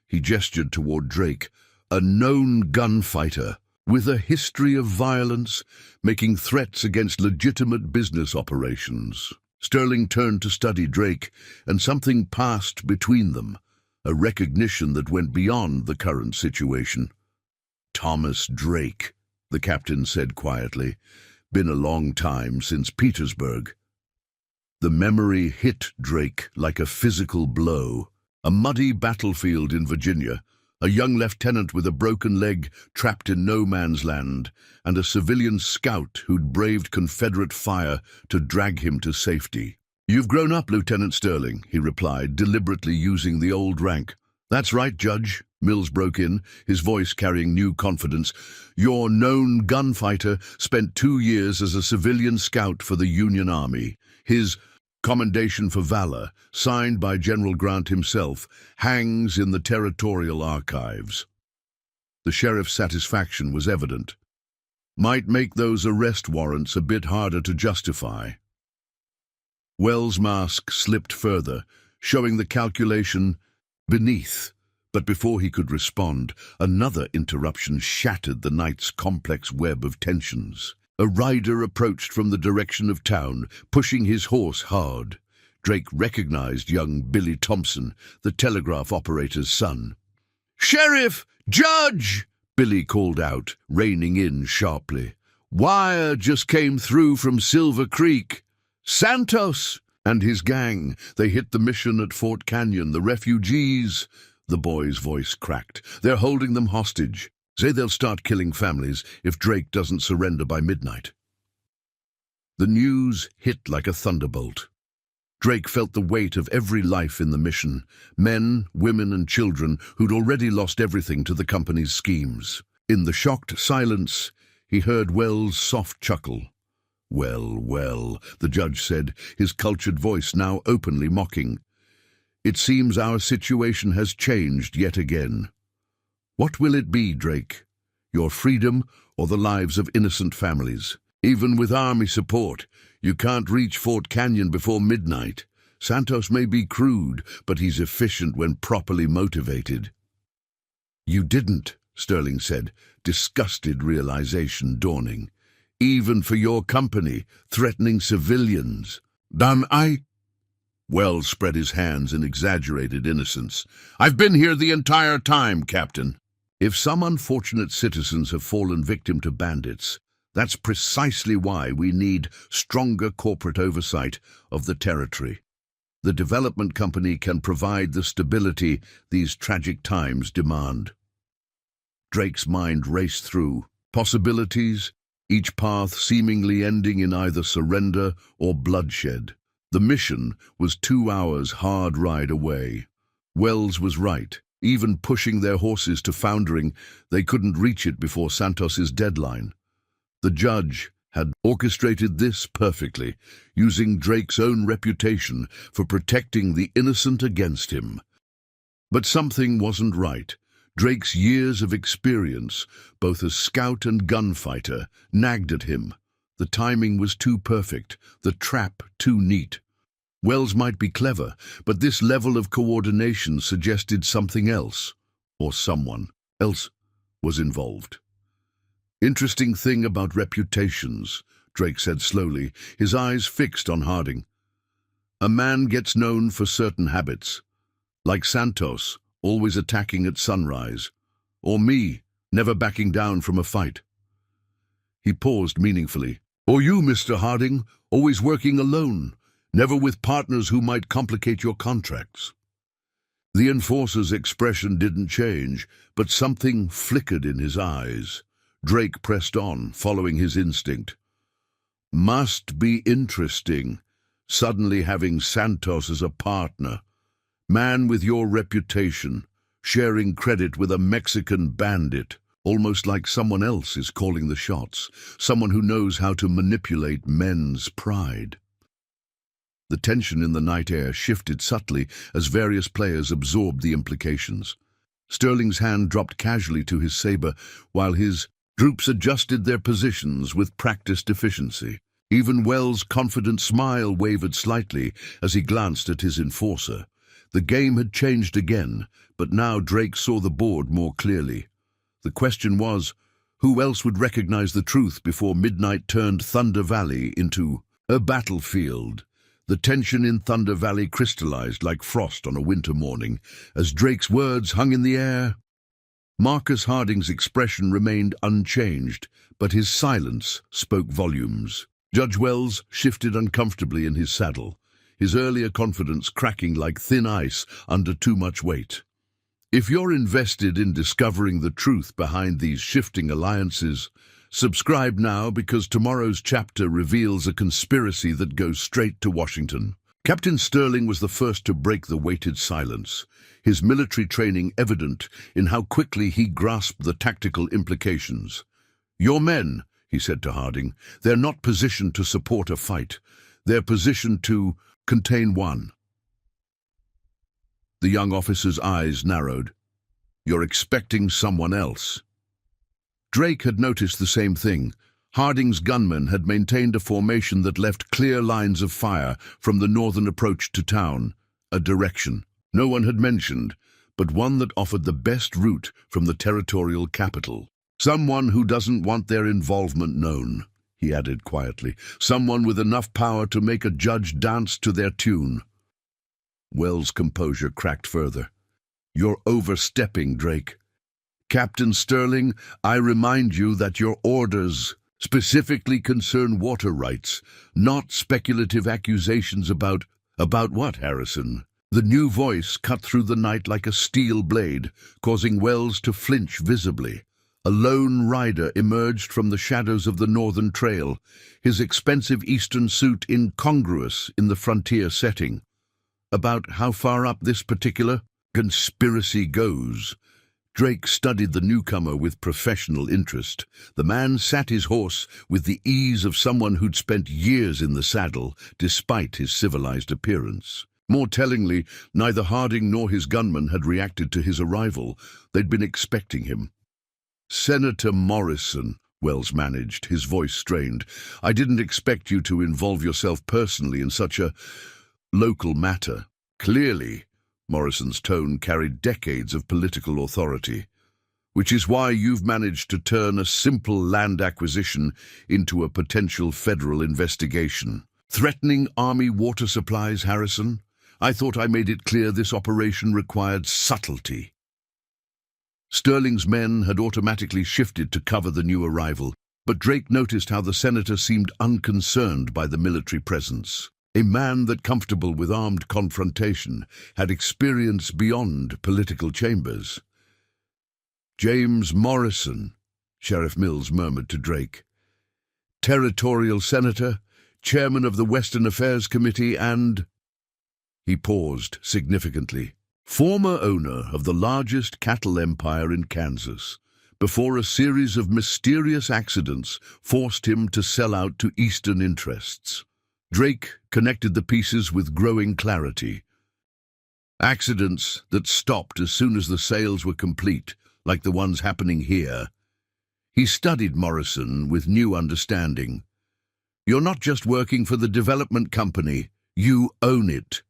He gestured toward Drake, a known gunfighter with a history of violence, making threats against legitimate business operations. Sterling turned to study Drake, and something passed between them, a recognition that went beyond the current situation. "Thomas Drake," the captain said quietly. "Been a long time since Petersburg." The memory hit Drake like a physical blow. A muddy battlefield in Virginia, a young lieutenant with a broken leg trapped in no man's land, and a civilian scout who'd braved Confederate fire to drag him to safety. "You've grown up, Lieutenant Sterling," he replied, deliberately using the old rank. "That's right, Judge," Mills broke in, his voice carrying new confidence. "Your known gunfighter spent 2 years as a civilian scout for the Union Army. His commendation for valor, signed by General Grant himself, hangs in the territorial archives." The sheriff's satisfaction was evident. "Might make those arrest warrants a bit harder to justify." Wells' mask slipped further, showing the calculation beneath. But before he could respond, another interruption shattered the night's complex web of tensions. A rider approached from the direction of town, pushing his horse hard. Drake recognized young Billy Thompson, the telegraph operator's son. "Sheriff! Judge!" Billy called out, reining in sharply. "Wire just came through from Silver Creek. Santos and his gang, they hit the mission at Fort Canyon. The refugees," the boy's voice cracked. "They're holding them hostage. Say they'll start killing families if Drake doesn't surrender by midnight." The news hit like a thunderbolt. Drake felt the weight of every life in the mission, men, women, and children who'd already lost everything to the company's schemes. In the shocked silence, he heard Wells' soft chuckle. "Well, well," the judge said, his cultured voice now openly mocking. "It seems our situation has changed yet again. What will it be, Drake? Your freedom or the lives of innocent families? Even with Army support, you can't reach Fort Canyon before midnight. Santos may be crude, but he's efficient when properly motivated." "You didn't," Sterling said, disgusted realization dawning. "Even for your company, threatening civilians." "Then I—" Wells spread his hands in exaggerated innocence. "I've been here the entire time, Captain." "If some unfortunate citizens have fallen victim to bandits, that's precisely why we need stronger corporate oversight of the territory. The development company can provide the stability these tragic times demand." Drake's mind raced through possibilities, each path seemingly ending in either surrender or bloodshed. The mission was 2 hours' hard ride away. Wells was right. Even pushing their horses to foundering, they couldn't reach it before Santos's deadline. The judge had orchestrated this perfectly, using Drake's own reputation for protecting the innocent against him. But something wasn't right. Drake's years of experience, both as scout and gunfighter, nagged at him. The timing was too perfect, the trap too neat. Wells might be clever, but this level of coordination suggested something else, or someone else was involved. "Interesting thing about reputations," Drake said slowly, his eyes fixed on Harding. "A man gets known for certain habits, like Santos, always attacking at sunrise, or me, never backing down from a fight." He paused meaningfully. "Or you, Mr. Harding, always working alone, never with partners who might complicate your contracts." The enforcer's expression didn't change, but something flickered in his eyes. Drake pressed on, following his instinct. Must be interesting, suddenly having Santos as a partner. Man with your reputation, sharing credit with a Mexican bandit, almost like someone else is calling the shots, someone who knows how to manipulate men's pride. The tension in the night air shifted subtly as various players absorbed the implications. Sterling's hand dropped casually to his saber, while his groups adjusted their positions with practiced efficiency. Even Wells' confident smile wavered slightly as he glanced at his enforcer. The game had changed again, but now Drake saw the board more clearly. The question was, who else would recognize the truth before midnight turned Thunder Valley into a battlefield? The tension in Thunder Valley crystallized like frost on a winter morning as Drake's words hung in the air. Marcus Harding's expression remained unchanged, but his silence spoke volumes. Judge Wells shifted uncomfortably in his saddle, his earlier confidence cracking like thin ice under too much weight. If you're invested in discovering the truth behind these shifting alliances, subscribe now, because tomorrow's chapter reveals a conspiracy that goes straight to Washington. Captain Sterling was the first to break the weighted silence, his military training evident in how quickly he grasped the tactical implications. Your men, he said to Harding, they're not positioned to support a fight. They're positioned to contain one. The young officer's eyes narrowed. You're expecting someone else. Drake had noticed the same thing. Harding's gunmen had maintained a formation that left clear lines of fire from the northern approach to town, a direction no one had mentioned, but one that offered the best route from the territorial capital. Someone who doesn't want their involvement known, he added quietly. Someone with enough power to make a judge dance to their tune. Wells' composure cracked further. You're overstepping, Drake. Captain Sterling, I remind you that your orders specifically concern water rights, not speculative accusations about what, Harrison? The new voice cut through the night like a steel blade, causing Wells to flinch visibly. A lone rider emerged from the shadows of the northern trail, his expensive eastern suit incongruous in the frontier setting. About how far up this particular conspiracy goes? Drake studied the newcomer with professional interest. The man sat his horse with the ease of someone who'd spent years in the saddle, despite his civilized appearance. More tellingly, neither Harding nor his gunmen had reacted to his arrival. They'd been expecting him. Senator Morrison, Wells managed, his voice strained. I didn't expect you to involve yourself personally in such a local matter. Clearly, Morrison's tone carried decades of political authority, which is why you've managed to turn a simple land acquisition into a potential federal investigation. Threatening Army water supplies, Harrison? I thought I made it clear this operation required subtlety. Sterling's men had automatically shifted to cover the new arrival, but Drake noticed how the senator seemed unconcerned by the military presence. A man that, comfortable with armed confrontation, had experience beyond political chambers. James Morrison, Sheriff Mills murmured to Drake. Territorial senator, chairman of the Western Affairs Committee and... He paused significantly. Former owner of the largest cattle empire in Kansas, before a series of mysterious accidents forced him to sell out to Eastern interests. Drake connected the pieces with growing clarity. Accidents that stopped as soon as the sales were complete, like the ones happening here. He studied Morrison with new understanding. You're not just working for the development company, you own it.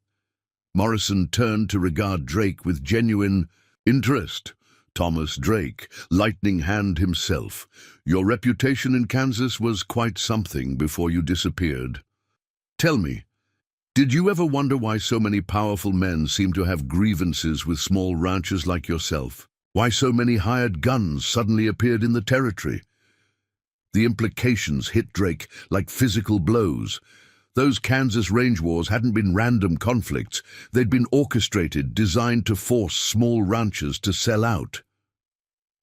Morrison turned to regard Drake with genuine interest. Thomas Drake, lightning hand himself. Your reputation in Kansas was quite something before you disappeared. Tell me, did you ever wonder why so many powerful men seem to have grievances with small ranchers like yourself? Why so many hired guns suddenly appeared in the territory? The implications hit Drake like physical blows. Those Kansas range wars hadn't been random conflicts. They'd been orchestrated, designed to force small ranchers to sell out.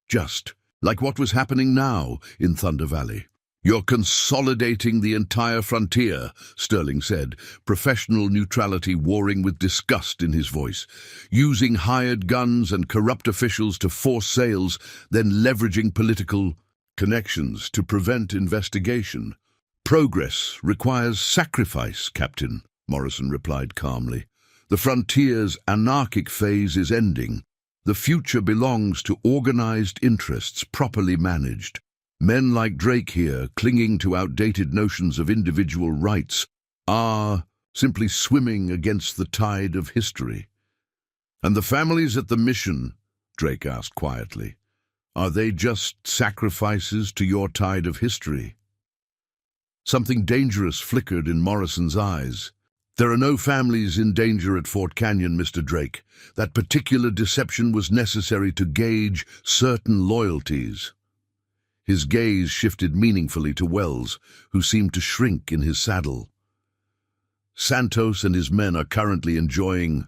Just like what was happening now in Thunder Valley. "You're consolidating the entire frontier," Sterling said, professional neutrality warring with disgust in his voice. "Using hired guns and corrupt officials to force sales, then leveraging political connections to prevent investigation." "Progress requires sacrifice, Captain," Morrison replied calmly. "The frontier's anarchic phase is ending. The future belongs to organized interests properly managed. Men like Drake here, clinging to outdated notions of individual rights, are simply swimming against the tide of history." "And the families at the mission," Drake asked quietly, "are they just sacrifices to your tide of history?" Something dangerous flickered in Morrison's eyes. "There are no families in danger at Fort Canyon, Mr. Drake. That particular deception was necessary to gauge certain loyalties." His gaze shifted meaningfully to Wells, who seemed to shrink in his saddle. "Santos and his men are currently enjoying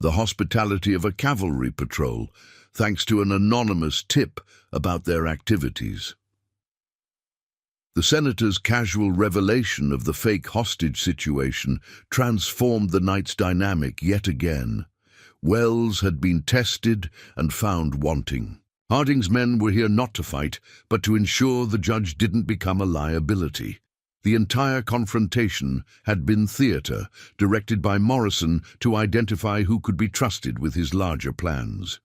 the hospitality of a cavalry patrol, thanks to an anonymous tip about their activities." The senator's casual revelation of the fake hostage situation transformed the night's dynamic yet again. Wells had been tested and found wanting. Harding's men were here not to fight, but to ensure the judge didn't become a liability. The entire confrontation had been theater, directed by Morrison to identify who could be trusted with his larger plans.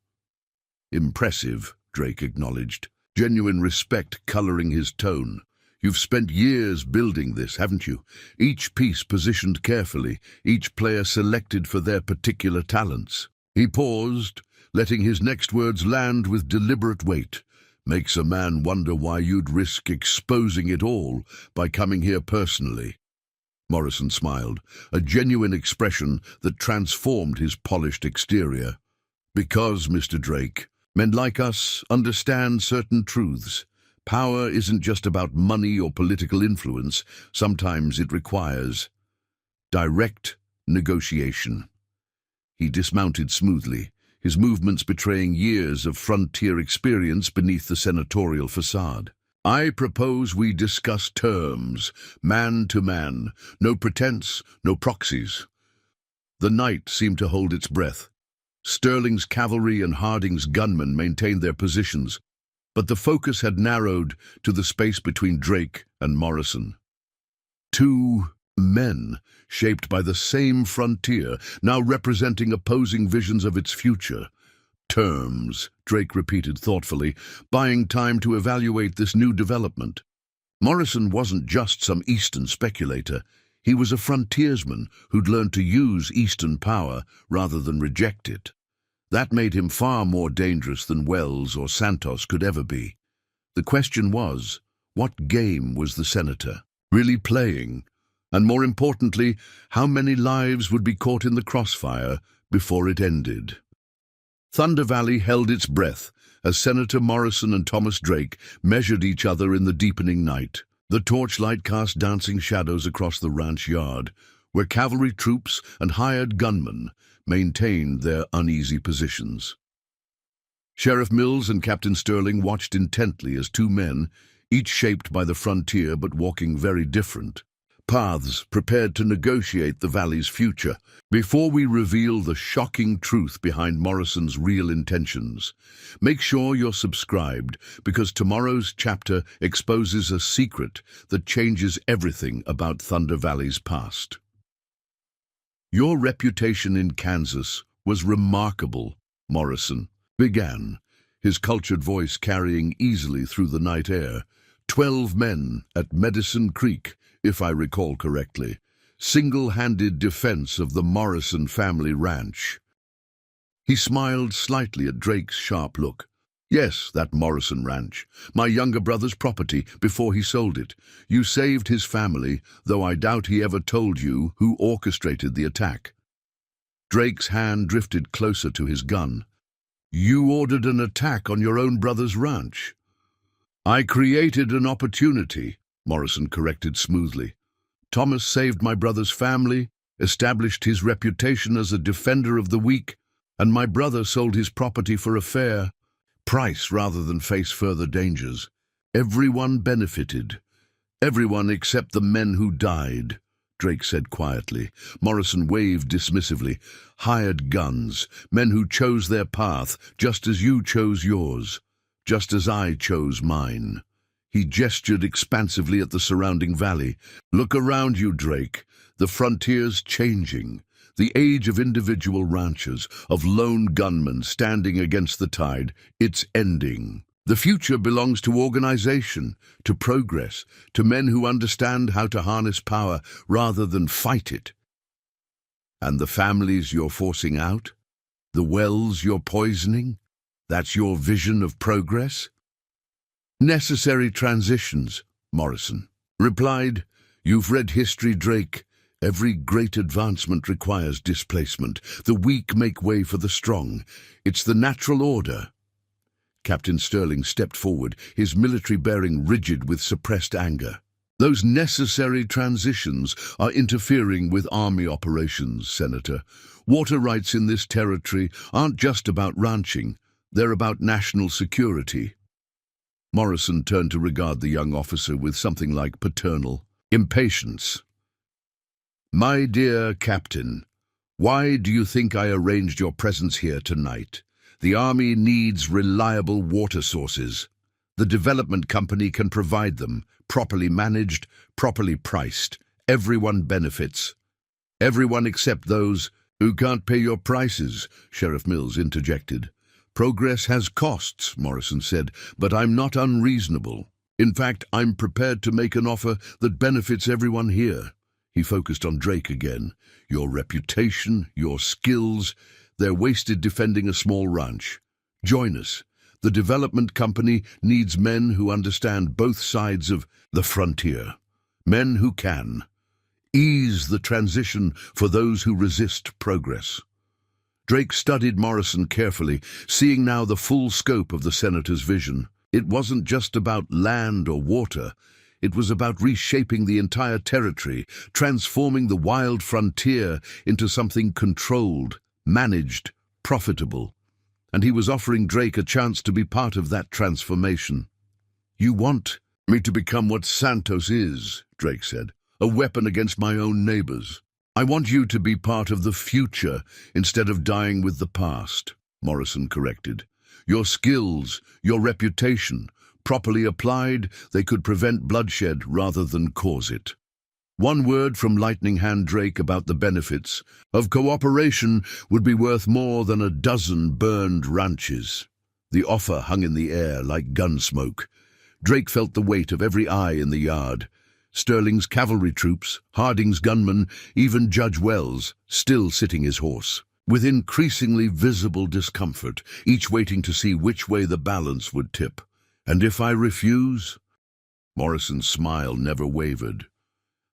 "Impressive," Drake acknowledged, genuine respect coloring his tone. "You've spent years building this, haven't you? Each piece positioned carefully, each player selected for their particular talents." He paused, letting his next words land with deliberate weight. "Makes a man wonder why you'd risk exposing it all by coming here personally." Morrison smiled, a genuine expression that transformed his polished exterior. "Because, Mr. Drake, men like us understand certain truths. Power isn't just about money or political influence. Sometimes it requires direct negotiation." He dismounted smoothly, his movements betraying years of frontier experience beneath the senatorial facade. "I propose we discuss terms, man to man. No pretense, no proxies." The night seemed to hold its breath. Sterling's cavalry and Harding's gunmen maintained their positions, but the focus had narrowed to the space between Drake and Morrison. Two men, shaped by the same frontier, now representing opposing visions of its future. "Terms," Drake repeated thoughtfully, buying time to evaluate this new development. Morrison wasn't just some Eastern speculator. He was a frontiersman who'd learned to use Eastern power rather than reject it. That made him far more dangerous than Wells or Santos could ever be. The question was, what game was the senator really playing? And more importantly, how many lives would be caught in the crossfire before it ended? Thunder Valley held its breath as Senator Morrison and Thomas Drake measured each other in the deepening night. The torchlight cast dancing shadows across the ranch yard, where cavalry troops and hired gunmen maintained their uneasy positions. Sheriff Mills and Captain Sterling watched intently as two men, each shaped by the frontier but walking very different paths, prepared to negotiate the valley's future. Before we reveal the shocking truth behind Morrison's real intentions, make sure you're subscribed, because tomorrow's chapter exposes a secret that changes everything about Thunder Valley's past. "Your reputation in Kansas was remarkable," Morrison began, his cultured voice carrying easily through the night air. 12 men at Medicine Creek, if I recall correctly. Single-handed defense of the Morrison family ranch. He smiled slightly at Drake's sharp look. "Yes, that Morrison ranch. My younger brother's property before he sold it. You saved his family, though I doubt he ever told you who orchestrated the attack." Drake's hand drifted closer to his gun. "You ordered an attack on your own brother's ranch." "I created an opportunity," Morrison corrected smoothly. Thomas saved my brother's family, established his reputation as a defender of the weak, and my brother sold his property for a fair price rather than face further dangers. Everyone benefited. Everyone except the men who died, Drake said quietly. Morrison waved dismissively. Hired guns, men who chose their path, just as you chose yours, just as I chose mine. He gestured expansively at the surrounding valley. Look around you, Drake. The frontier's changing. The age of individual ranchers, of lone gunmen standing against the tide, it's ending. The future belongs to organization, to progress, to men who understand how to harness power rather than fight it. And the families you're forcing out? The wells you're poisoning? That's your vision of progress? Necessary transitions, Morrison replied. You've read history, Drake. Every great advancement requires displacement. The weak make way for the strong. It's the natural order. Captain Sterling stepped forward, his military bearing rigid with suppressed anger. Those necessary transitions are interfering with army operations, Senator. Water rights in this territory aren't just about ranching. They're about national security. Morrison turned to regard the young officer with something like paternal impatience. My dear Captain, why do you think I arranged your presence here tonight? The Army needs reliable water sources. The development company can provide them, properly managed, properly priced. Everyone benefits. Everyone except those who can't pay your prices, Sheriff Mills interjected. Progress has costs, Morrison said, but I'm not unreasonable. In fact, I'm prepared to make an offer that benefits everyone here. He focused on Drake again. Your reputation, your skills, they're wasted defending a small ranch. Join us. The development company needs men who understand both sides of the frontier. Men who can ease the transition for those who resist progress. Drake studied Morrison carefully, seeing now the full scope of the senator's vision. It wasn't just about land or water. It was about reshaping the entire territory, transforming the wild frontier into something controlled, managed, profitable. And he was offering Drake a chance to be part of that transformation. You want me to become what Santos is, Drake said, a weapon against my own neighbors. I want you to be part of the future instead of dying with the past, Morrison corrected. Your skills, your reputation, properly applied, they could prevent bloodshed rather than cause it. One word from Lightning Hand Drake about the benefits of cooperation would be worth more than a dozen burned ranches. The offer hung in the air like gun smoke. Drake felt the weight of every eye in the yard. Sterling's cavalry troops, Harding's gunmen, even Judge Wells, still sitting his horse, with increasingly visible discomfort, each waiting to see which way the balance would tip. And if I refuse? Morrison's smile never wavered.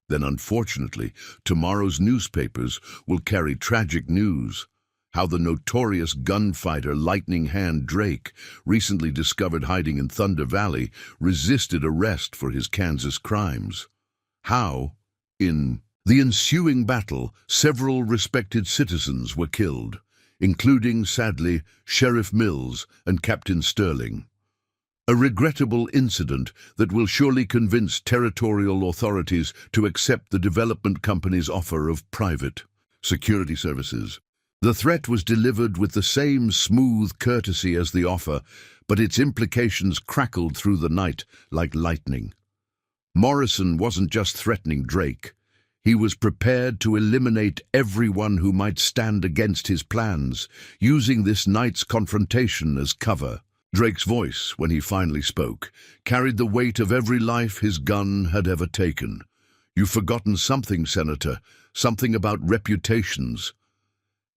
Then, unfortunately, tomorrow's newspapers will carry tragic news. How the notorious gunfighter Lightning Hand Drake, recently discovered hiding in Thunder Valley, resisted arrest for his Kansas crimes. How, in the ensuing battle, several respected citizens were killed, including, sadly, Sheriff Mills and Captain Sterling. A regrettable incident that will surely convince territorial authorities to accept the development company's offer of private security services. The threat was delivered with the same smooth courtesy as the offer, but its implications crackled through the night like lightning. Morrison wasn't just threatening Drake. He was prepared to eliminate everyone who might stand against his plans, using this night's confrontation as cover. Drake's voice, when he finally spoke, carried the weight of every life his gun had ever taken. You've forgotten something, Senator, something about reputations.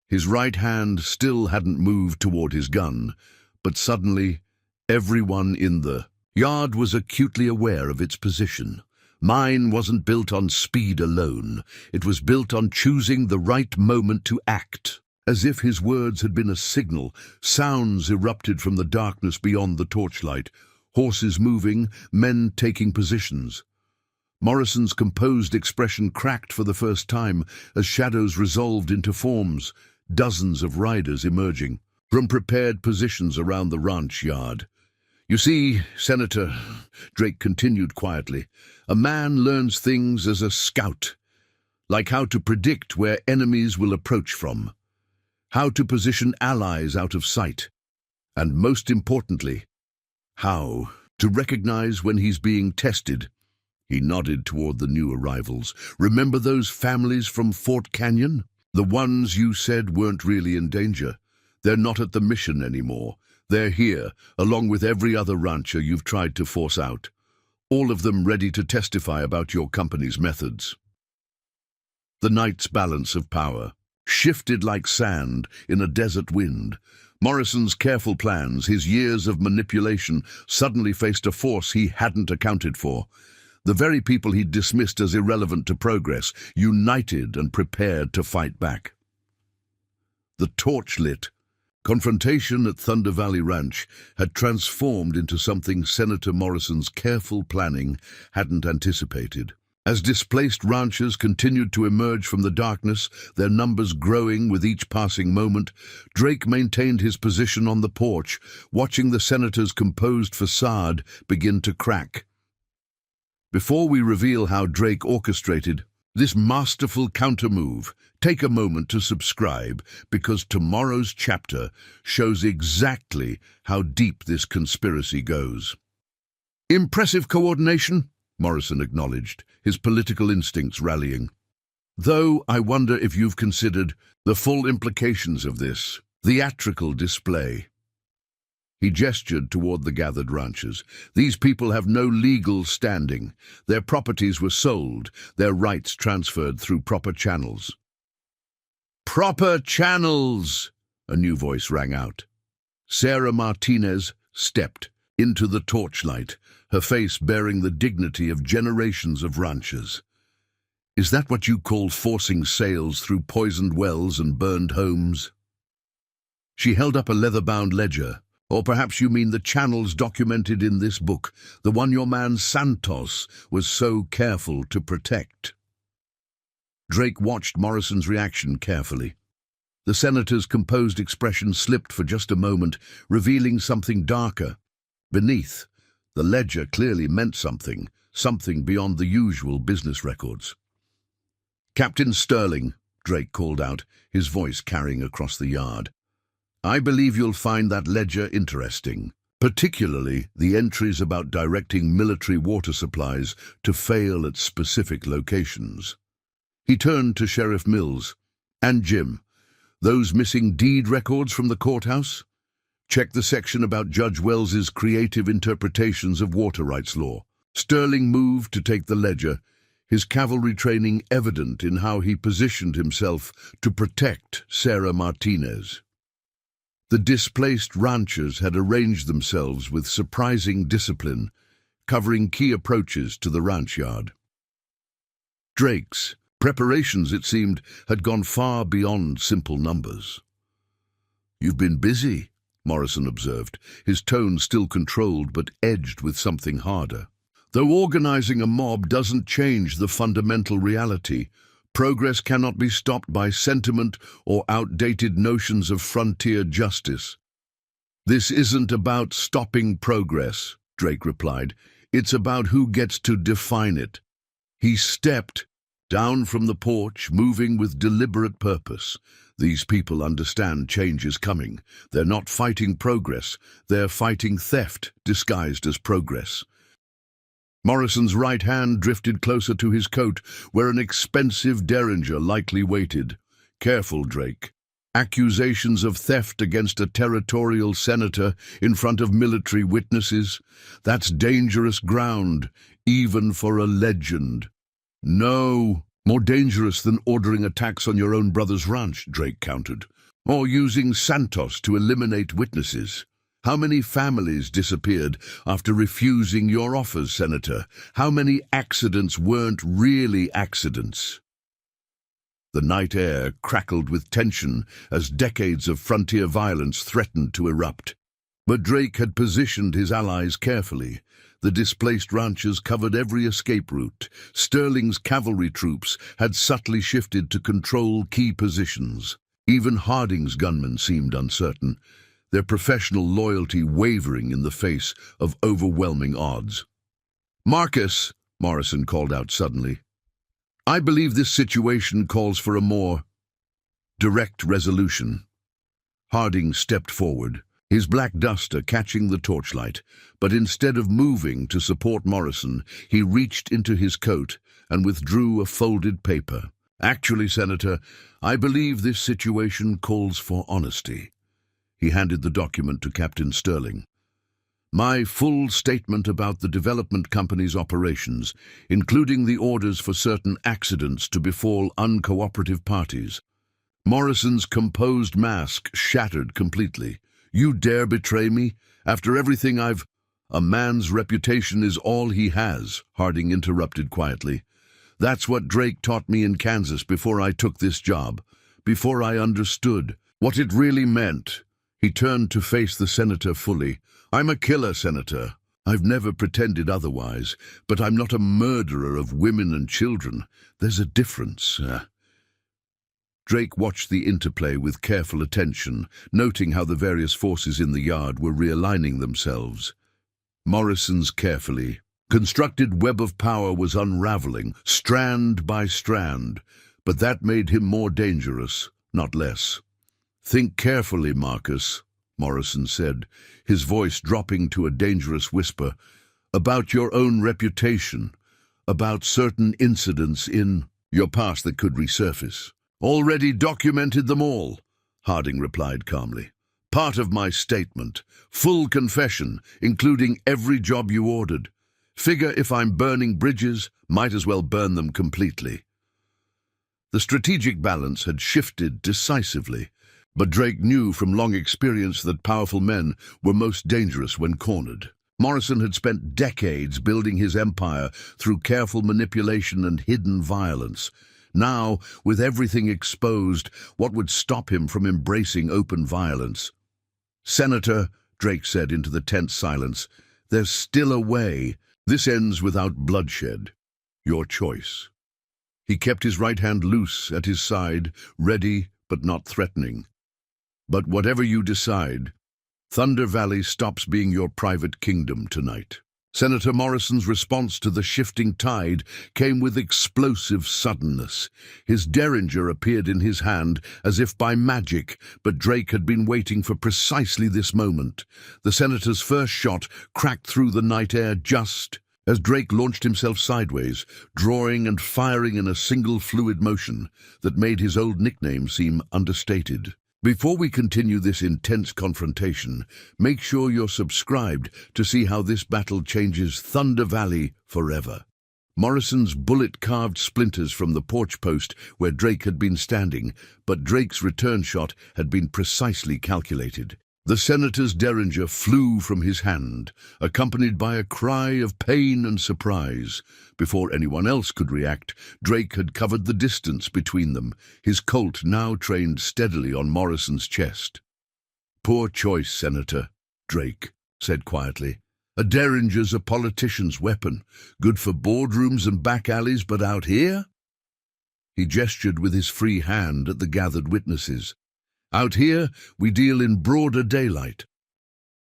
His right hand still hadn't moved toward his gun, but suddenly everyone in the yard was acutely aware of its position. Mine wasn't built on speed alone. It was built on choosing the right moment to act. As if his words had been a signal, sounds erupted from the darkness beyond the torchlight. Horses moving, men taking positions. Morrison's composed expression cracked for the first time as shadows resolved into forms, dozens of riders emerging from prepared positions around the ranch yard. "You see, Senator," Drake continued quietly, "a man learns things as a scout, like how to predict where enemies will approach from, how to position allies out of sight, and most importantly, how to recognize when he's being tested." He nodded toward the new arrivals. "Remember those families from Fort Canyon? The ones you said weren't really in danger. They're not at the mission anymore. They're here, along with every other rancher you've tried to force out. All of them ready to testify about your company's methods." The night's balance of power shifted like sand in a desert wind. Morrison's careful plans, his years of manipulation, suddenly faced a force he hadn't accounted for. The very people he'd dismissed as irrelevant to progress, united and prepared to fight back. The torch lit. Confrontation at Thunder Valley Ranch had transformed into something Senator Morrison's careful planning hadn't anticipated. As displaced ranchers continued to emerge from the darkness, their numbers growing with each passing moment, Drake maintained his position on the porch, watching the senator's composed facade begin to crack. Before we reveal how Drake orchestrated this masterful countermove, take a moment to subscribe, because tomorrow's chapter shows exactly how deep this conspiracy goes. "Impressive coordination," Morrison acknowledged, his political instincts rallying. "Though I wonder if you've considered the full implications of this theatrical display." He gestured toward the gathered ranchers. "These people have no legal standing. Their properties were sold, their rights transferred through proper channels." "Proper channels!" a new voice rang out. Sarah Martinez stepped into the torchlight, her face bearing the dignity of generations of ranchers. "Is that what you call forcing sales through poisoned wells and burned homes?" She held up a leather-bound ledger. "Or perhaps you mean the channels documented in this book, the one your man Santos was so careful to protect." Drake watched Morrison's reaction carefully. The senator's composed expression slipped for just a moment, revealing something darker. Beneath, the ledger clearly meant something beyond the usual business records. "Captain Sterling," Drake called out, his voice carrying across the yard. "I believe you'll find that ledger interesting, particularly the entries about directing military water supplies to fail at specific locations." He turned to Sheriff Mills. "And Jim, those missing deed records from the courthouse? Check the section about Judge Wells's creative interpretations of water rights law." Sterling moved to take the ledger, his cavalry training evident in how he positioned himself to protect Sarah Martinez. The displaced ranchers had arranged themselves with surprising discipline, covering key approaches to the ranch yard. Drake's preparations, it seemed, had gone far beyond simple numbers. "You've been busy," Morrison observed, his tone still controlled but edged with something harder. "Though organizing a mob doesn't change the fundamental reality, progress cannot be stopped by sentiment or outdated notions of frontier justice." "This isn't about stopping progress," Drake replied. "It's about who gets to define it." He stepped down from the porch, moving with deliberate purpose. These people understand change is coming. They're not fighting progress. They're fighting theft disguised as progress. Morrison's right hand drifted closer to his coat, where an expensive derringer likely waited. "Careful, Drake. Accusations of theft against a territorial senator in front of military witnesses? That's dangerous ground, even for a legend." "No, more dangerous than ordering attacks on your own brother's ranch," Drake countered. "Or using Santos to eliminate witnesses. How many families disappeared after refusing your offers, Senator? How many accidents weren't really accidents?" The night air crackled with tension as decades of frontier violence threatened to erupt. But Drake had positioned his allies carefully. The displaced ranchers covered every escape route. Sterling's cavalry troops had subtly shifted to control key positions. Even Harding's gunmen seemed uncertain, their professional loyalty wavering in the face of overwhelming odds. "Marcus," Morrison called out suddenly, "I believe this situation calls for a more direct resolution." Harding stepped forward, his black duster catching the torchlight, but instead of moving to support Morrison, he reached into his coat and withdrew a folded paper. "Actually, Senator, I believe this situation calls for honesty." He handed the document to Captain Sterling. "My full statement about the development company's operations, including the orders for certain accidents to befall uncooperative parties." Morrison's composed mask shattered completely. "You dare betray me? After everything I've—" "A man's reputation is all he has," Harding interrupted quietly. "That's what Drake taught me in Kansas before I took this job, before I understood what it really meant." He turned to face the senator fully. "I'm a killer, Senator. I've never pretended otherwise, but I'm not a murderer of women and children. There's a difference." Drake watched the interplay with careful attention, noting how the various forces in the yard were realigning themselves. Morrison's carefully constructed web of power was unraveling, strand by strand, but that made him more dangerous, not less. "Think carefully, Marcus," Morrison said, his voice dropping to a dangerous whisper, "about your own reputation, about certain incidents in your past that could resurface." "Already documented them all," Harding replied calmly. "Part of my statement, full confession, including every job you ordered. Figure if I'm burning bridges, might as well burn them completely." The strategic balance had shifted decisively, but Drake knew from long experience that powerful men were most dangerous when cornered. Morrison had spent decades building his empire through careful manipulation and hidden violence. Now, with everything exposed, what would stop him from embracing open violence? "Senator," Drake said into the tense silence, "there's still a way. This ends without bloodshed. Your choice." He kept his right hand loose at his side, ready but not threatening. "But whatever you decide, Thunder Valley stops being your private kingdom tonight." Senator Morrison's response to the shifting tide came with explosive suddenness. His derringer appeared in his hand as if by magic, but Drake had been waiting for precisely this moment. The senator's first shot cracked through the night air just as Drake launched himself sideways, drawing and firing in a single fluid motion that made his old nickname seem understated. Before we continue this intense confrontation, make sure you're subscribed to see how this battle changes Thunder Valley forever. Morrison's bullet carved splinters from the porch post where Drake had been standing, but Drake's return shot had been precisely calculated. The senator's derringer flew from his hand, accompanied by a cry of pain and surprise. Before anyone else could react, Drake had covered the distance between them, his Colt now trained steadily on Morrison's chest. "Poor choice, Senator," Drake said quietly. "A derringer's a politician's weapon, good for boardrooms and back alleys, but out here?" He gestured with his free hand at the gathered witnesses. "Out here, we deal in broader daylight."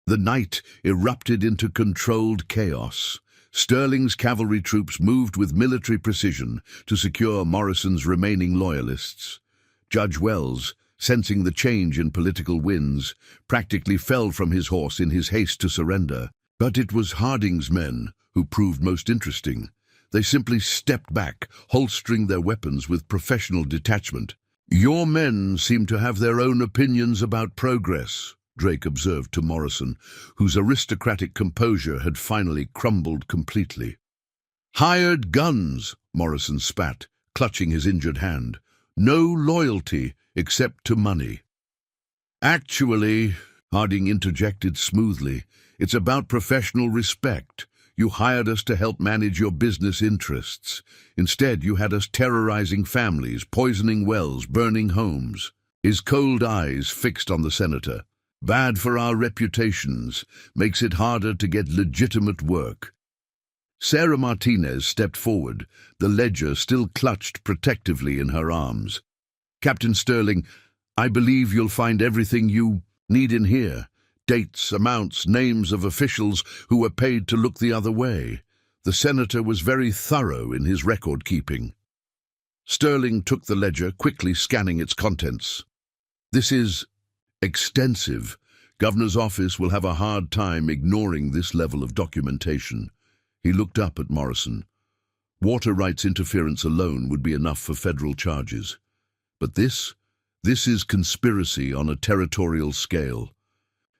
The night erupted into controlled chaos. Sterling's cavalry troops moved with military precision to secure Morrison's remaining loyalists. Judge Wells, sensing the change in political winds, practically fell from his horse in his haste to surrender. But it was Harding's men who proved most interesting. They simply stepped back, holstering their weapons with professional detachment. "Your men seem to have their own opinions about progress," Drake observed to Morrison, whose aristocratic composure had finally crumbled completely. "Hired guns," Morrison spat, clutching his injured hand. "No loyalty except to money." "Actually," Harding interjected smoothly, "it's about professional respect. You hired us to help manage your business interests. Instead, you had us terrorizing families, poisoning wells, burning homes." His cold eyes fixed on the senator. "Bad for our reputations. Makes it harder to get legitimate work. Sarah Martinez stepped forward, the ledger still clutched protectively in her arms. "Captain Sterling, I believe you'll find everything you need in here. Dates, amounts, names of officials who were paid to look the other way." The senator was very thorough in his record-keeping. Sterling took the ledger, quickly scanning its contents. "This is extensive. Governor's office will have a hard time ignoring this level of documentation." He looked up at Morrison. Water rights interference alone would be enough for federal charges. But this is conspiracy on a territorial scale.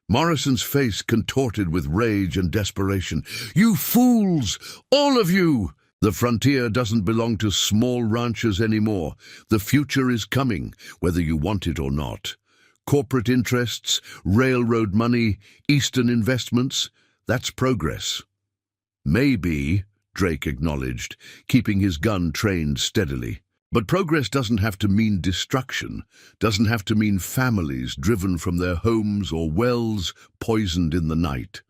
Morrison's face contorted with rage and desperation. "You fools! All of you! The frontier doesn't belong to small ranchers anymore. The future is coming, whether you want it or not. Corporate interests, railroad money, Eastern investments, that's progress." "Maybe," Drake acknowledged, keeping his gun trained steadily. "But progress doesn't have to mean destruction, doesn't have to mean families driven from their homes or wells poisoned in the night."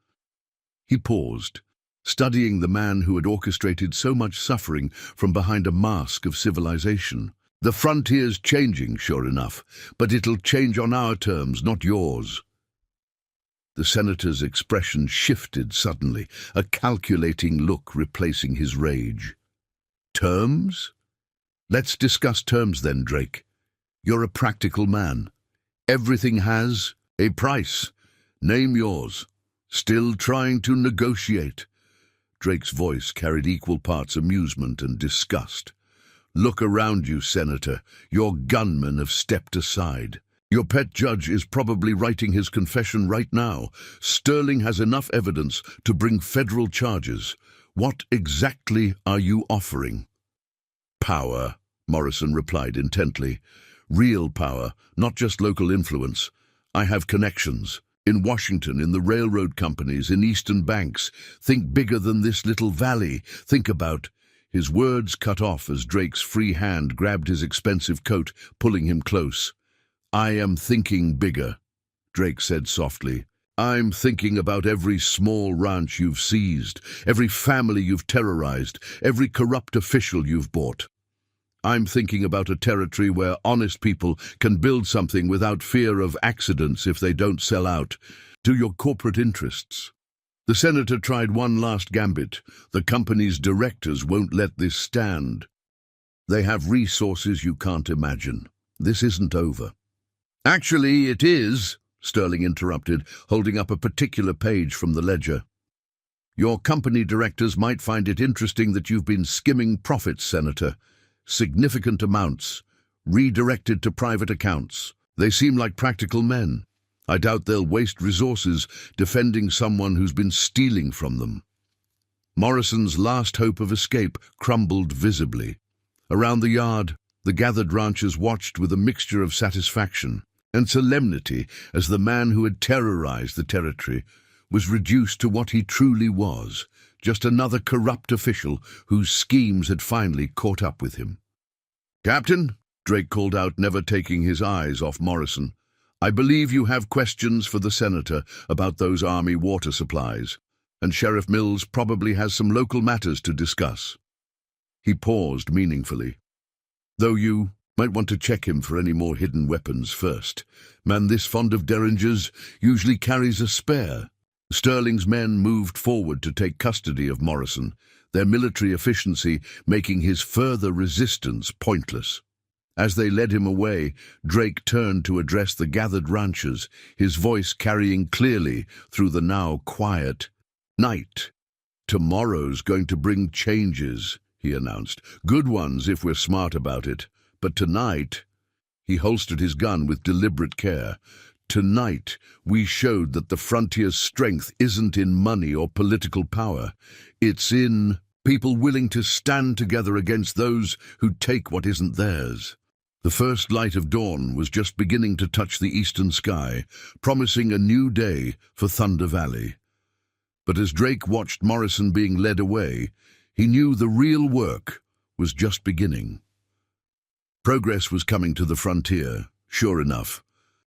He paused, studying the man who had orchestrated so much suffering from behind a mask of civilization. "The frontier's changing, sure enough, but it'll change on our terms, not yours." The senator's expression shifted suddenly, a calculating look replacing his rage. "Terms? Let's discuss terms then, Drake. You're a practical man. Everything has a price. Name yours. Still trying to negotiate?" Drake's voice carried equal parts amusement and disgust. "Look around you, Senator. Your gunmen have stepped aside. Your pet judge is probably writing his confession right now. Sterling has enough evidence to bring federal charges. What exactly are you offering?" "Power," Morrison replied intently. "Real power, not just local influence. I have connections. In Washington, in the railroad companies, in eastern banks. Think bigger than this little valley. Think about—" His words cut off as Drake's free hand grabbed his expensive coat, pulling him close. "I am thinking bigger," Drake said softly. "I'm thinking about every small ranch you've seized, every family you've terrorized, every corrupt official you've bought. I'm thinking about a territory where honest people can build something without fear of accidents if they don't sell out to your corporate interests." The senator tried one last gambit. "The company's directors won't let this stand. They have resources you can't imagine. This isn't over." "Actually, it is," Sterling interrupted, holding up a particular page from the ledger. "Your company directors might find it interesting that you've been skimming profits, Senator. Significant amounts, redirected to private accounts. They seem like practical men. I doubt they'll waste resources defending someone who's been stealing from them." Morrison's last hope of escape crumbled visibly. Around the yard, the gathered ranchers watched with a mixture of satisfaction and solemnity as the man who had terrorized the territory was reduced to what he truly was, just another corrupt official whose schemes had finally caught up with him. "Captain," Drake called out, never taking his eyes off Morrison, "I believe you have questions for the senator about those army water supplies, and Sheriff Mills probably has some local matters to discuss." He paused meaningfully. "Though you might want to check him for any more hidden weapons first. Man this fond of derringers usually carries a spare." Sterling's men moved forward to take custody of Morrison, their military efficiency making his further resistance pointless. As they led him away, Drake turned to address the gathered ranchers, his voice carrying clearly through the now quiet night. "Tomorrow's going to bring changes," he announced. "Good ones if we're smart about it. But tonight—" He holstered his gun with deliberate care. "Tonight, we showed that the frontier's strength isn't in money or political power. It's in people willing to stand together against those who take what isn't theirs." The first light of dawn was just beginning to touch the eastern sky, promising a new day for Thunder Valley. But as Drake watched Morrison being led away, he knew the real work was just beginning. Progress was coming to the frontier, sure enough.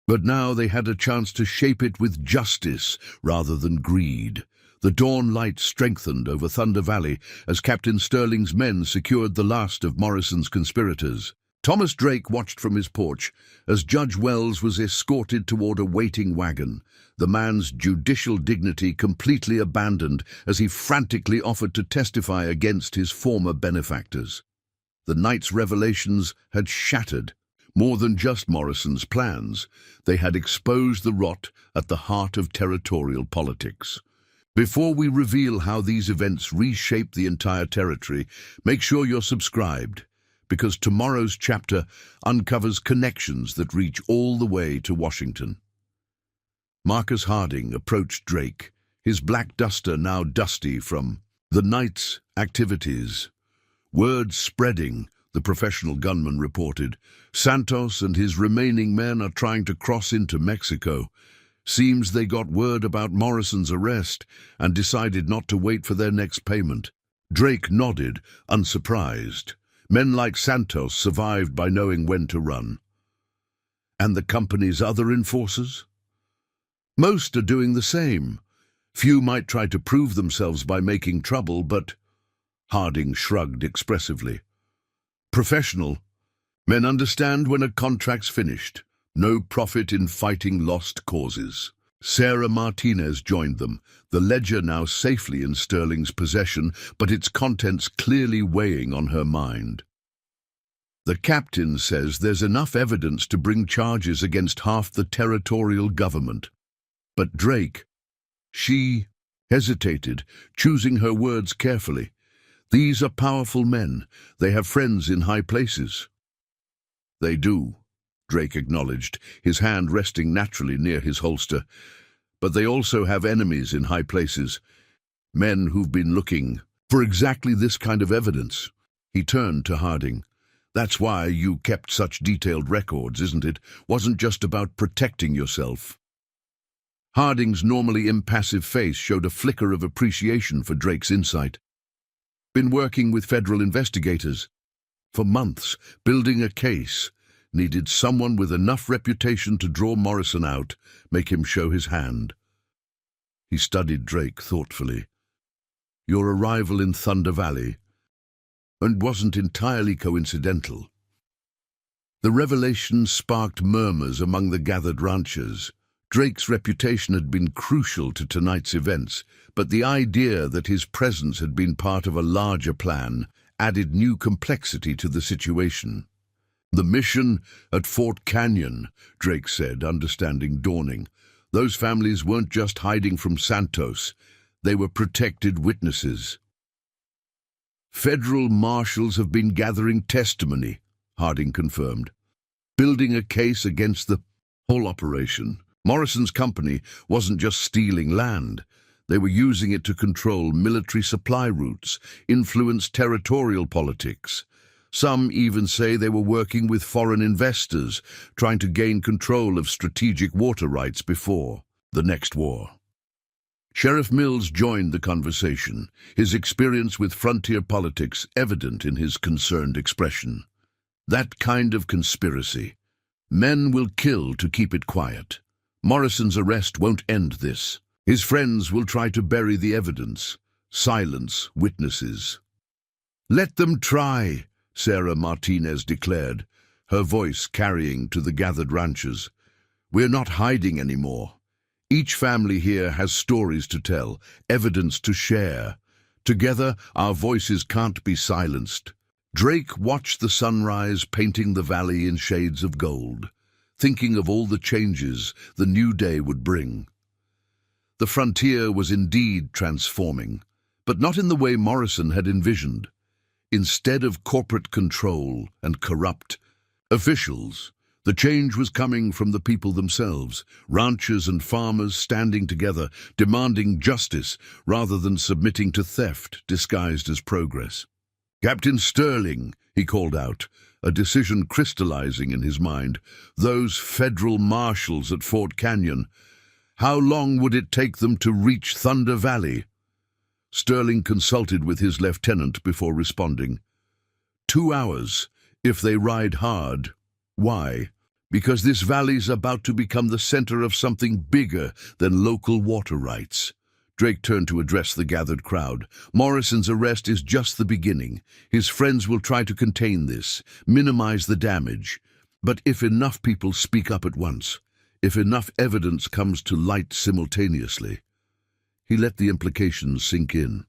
But now they had a chance to shape it with justice rather than greed. The dawn light strengthened over Thunder Valley as Captain Sterling's men secured the last of Morrison's conspirators. Thomas Drake watched from his porch as Judge Wells was escorted toward a waiting wagon, the man's judicial dignity completely abandoned as he frantically offered to testify against his former benefactors. The night's revelations had shattered more than just Morrison's plans. They had exposed the rot at the heart of territorial politics. Before we reveal how these events reshape the entire territory, make sure you're subscribed, because tomorrow's chapter uncovers connections that reach all the way to Washington. Marcus Harding approached Drake, his black duster now dusty from the night's activities. Word spreading, the professional gunman reported. Santos and his remaining men are trying to cross into Mexico. Seems they got word about Morrison's arrest and decided not to wait for their next payment. Drake nodded, unsurprised. Men like Santos survived by knowing when to run. And the company's other enforcers? Most are doing the same. Few might try to prove themselves by making trouble, but Harding shrugged expressively. Professional. Men understand when a contract's finished. No profit in fighting lost causes. Sarah Martinez joined them, the ledger now safely in Sterling's possession, but its contents clearly weighing on her mind. The captain says there's enough evidence to bring charges against half the territorial government. But Drake, she hesitated, choosing her words carefully. These are powerful men. They have friends in high places. They do, Drake acknowledged, his hand resting naturally near his holster. But they also have enemies in high places, men who've been looking for exactly this kind of evidence. He turned to Harding. That's why you kept such detailed records, isn't it? Wasn't just about protecting yourself. Harding's normally impassive face showed a flicker of appreciation for Drake's insight. Been working with federal investigators for months, building a case. Needed someone with enough reputation to draw Morrison out, make him show his hand. He studied Drake thoughtfully. Your arrival in Thunder Valley, and wasn't entirely coincidental. The revelation sparked murmurs among the gathered ranchers. Drake's reputation had been crucial to tonight's events, but the idea that his presence had been part of a larger plan added new complexity to the situation. The mission at Fort Canyon, Drake said, understanding dawning. Those families weren't just hiding from Santos. They were protected witnesses. Federal marshals have been gathering testimony, Harding confirmed, building a case against the whole operation. Morrison's company wasn't just stealing land. They were using it to control military supply routes, influence territorial politics. Some even say they were working with foreign investors, trying to gain control of strategic water rights before the next war. Sheriff Mills joined the conversation, his experience with frontier politics evident in his concerned expression. That kind of conspiracy. Men will kill to keep it quiet. Morrison's arrest won't end this. His friends will try to bury the evidence, silence witnesses. Let them try, Sarah Martinez declared, her voice carrying to the gathered ranchers. We're not hiding anymore. Each family here has stories to tell, evidence to share. Together, our voices can't be silenced. Drake watched the sunrise painting the valley in shades of gold, thinking of all the changes the new day would bring. The frontier was indeed transforming, but not in the way Morrison had envisioned. Instead of corporate control and corrupt officials, the change was coming from the people themselves, ranchers and farmers standing together, demanding justice rather than submitting to theft disguised as progress. Captain Sterling, he called out, a decision crystallizing in his mind. Those federal marshals at Fort Canyon. How long would it take them to reach Thunder Valley? Sterling consulted with his lieutenant before responding. 2 hours, if they ride hard. Why? Because this valley's about to become the center of something bigger than local water rights. Drake turned to address the gathered crowd. Morrison's arrest is just the beginning. His friends will try to contain this, minimize the damage. But if enough people speak up at once, if enough evidence comes to light simultaneously. He let the implications sink in.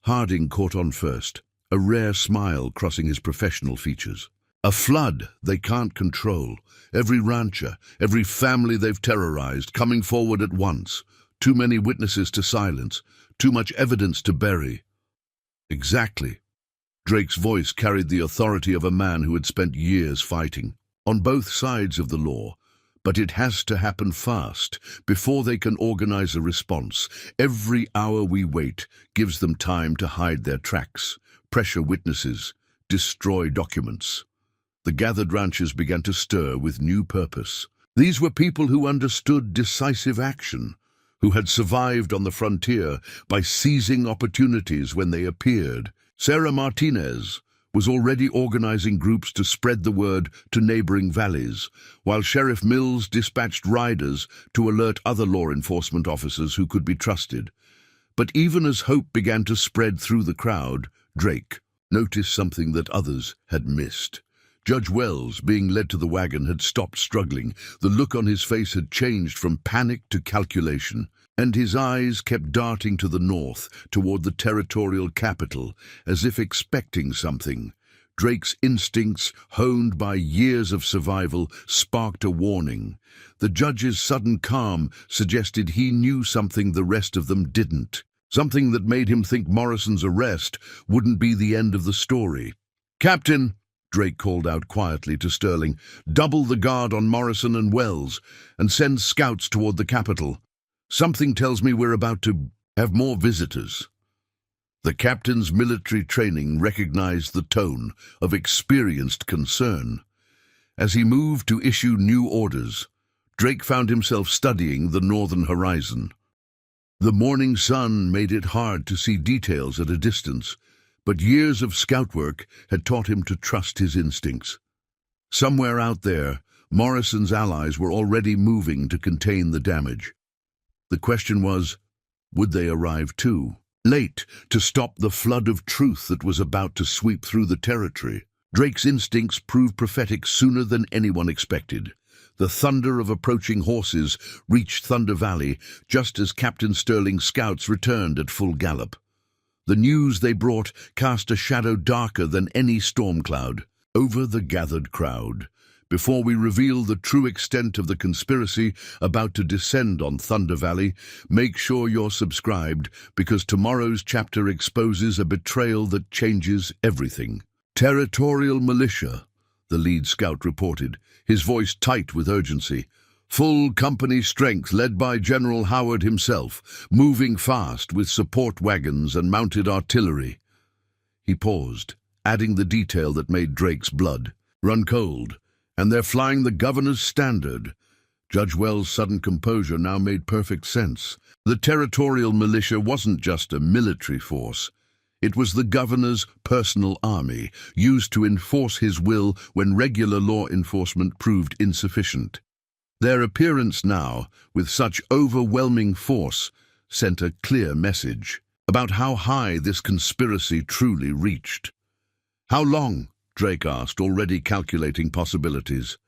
Harding caught on first, a rare smile crossing his professional features. A flood they can't control. Every rancher, every family they've terrorized, coming forward at once. Too many witnesses to silence, too much evidence to bury. Exactly. Drake's voice carried the authority of a man who had spent years fighting, on both sides of the law. But it has to happen fast, before they can organize a response. Every hour we wait gives them time to hide their tracks, pressure witnesses, destroy documents. The gathered ranchers began to stir with new purpose. These were people who understood decisive action, who had survived on the frontier by seizing opportunities when they appeared. Sarah Martinez was already organizing groups to spread the word to neighboring valleys, while Sheriff Mills dispatched riders to alert other law enforcement officers who could be trusted. But even as hope began to spread through the crowd, Drake noticed something that others had missed. Judge Wells, being led to the wagon, had stopped struggling. The look on his face had changed from panic to calculation, and his eyes kept darting to the north, toward the territorial capital, as if expecting something. Drake's instincts, honed by years of survival, sparked a warning. The judge's sudden calm suggested he knew something the rest of them didn't, something that made him think Morrison's arrest wouldn't be the end of the story. "Captain," Drake called out quietly to Sterling, "double the guard on Morrison and Wells, and send scouts toward the capital. Something tells me we're about to have more visitors." The captain's military training recognized the tone of experienced concern. As he moved to issue new orders, Drake found himself studying the northern horizon. The morning sun made it hard to see details at a distance, but years of scout work had taught him to trust his instincts. Somewhere out there, Morrison's allies were already moving to contain the damage. The question was, would they arrive too late to stop the flood of truth that was about to sweep through the territory? Drake's instincts proved prophetic sooner than anyone expected. The thunder of approaching horses reached Thunder Valley just as Captain Sterling's scouts returned at full gallop. The news they brought cast a shadow darker than any storm cloud over the gathered crowd. Before we reveal the true extent of the conspiracy about to descend on Thunder Valley, make sure you're subscribed, because tomorrow's chapter exposes a betrayal that changes everything. "Territorial militia," the lead scout reported, his voice tight with urgency. "Full company strength led by General Howard himself, moving fast with support wagons and mounted artillery." He paused, adding the detail that made Drake's blood run cold. "And they're flying the governor's standard." Judge Wells' sudden composure now made perfect sense. The territorial militia wasn't just a military force. It was the governor's personal army, used to enforce his will when regular law enforcement proved insufficient. Their appearance now, with such overwhelming force, sent a clear message about how high this conspiracy truly reached. "How long?" Drake asked, already calculating possibilities.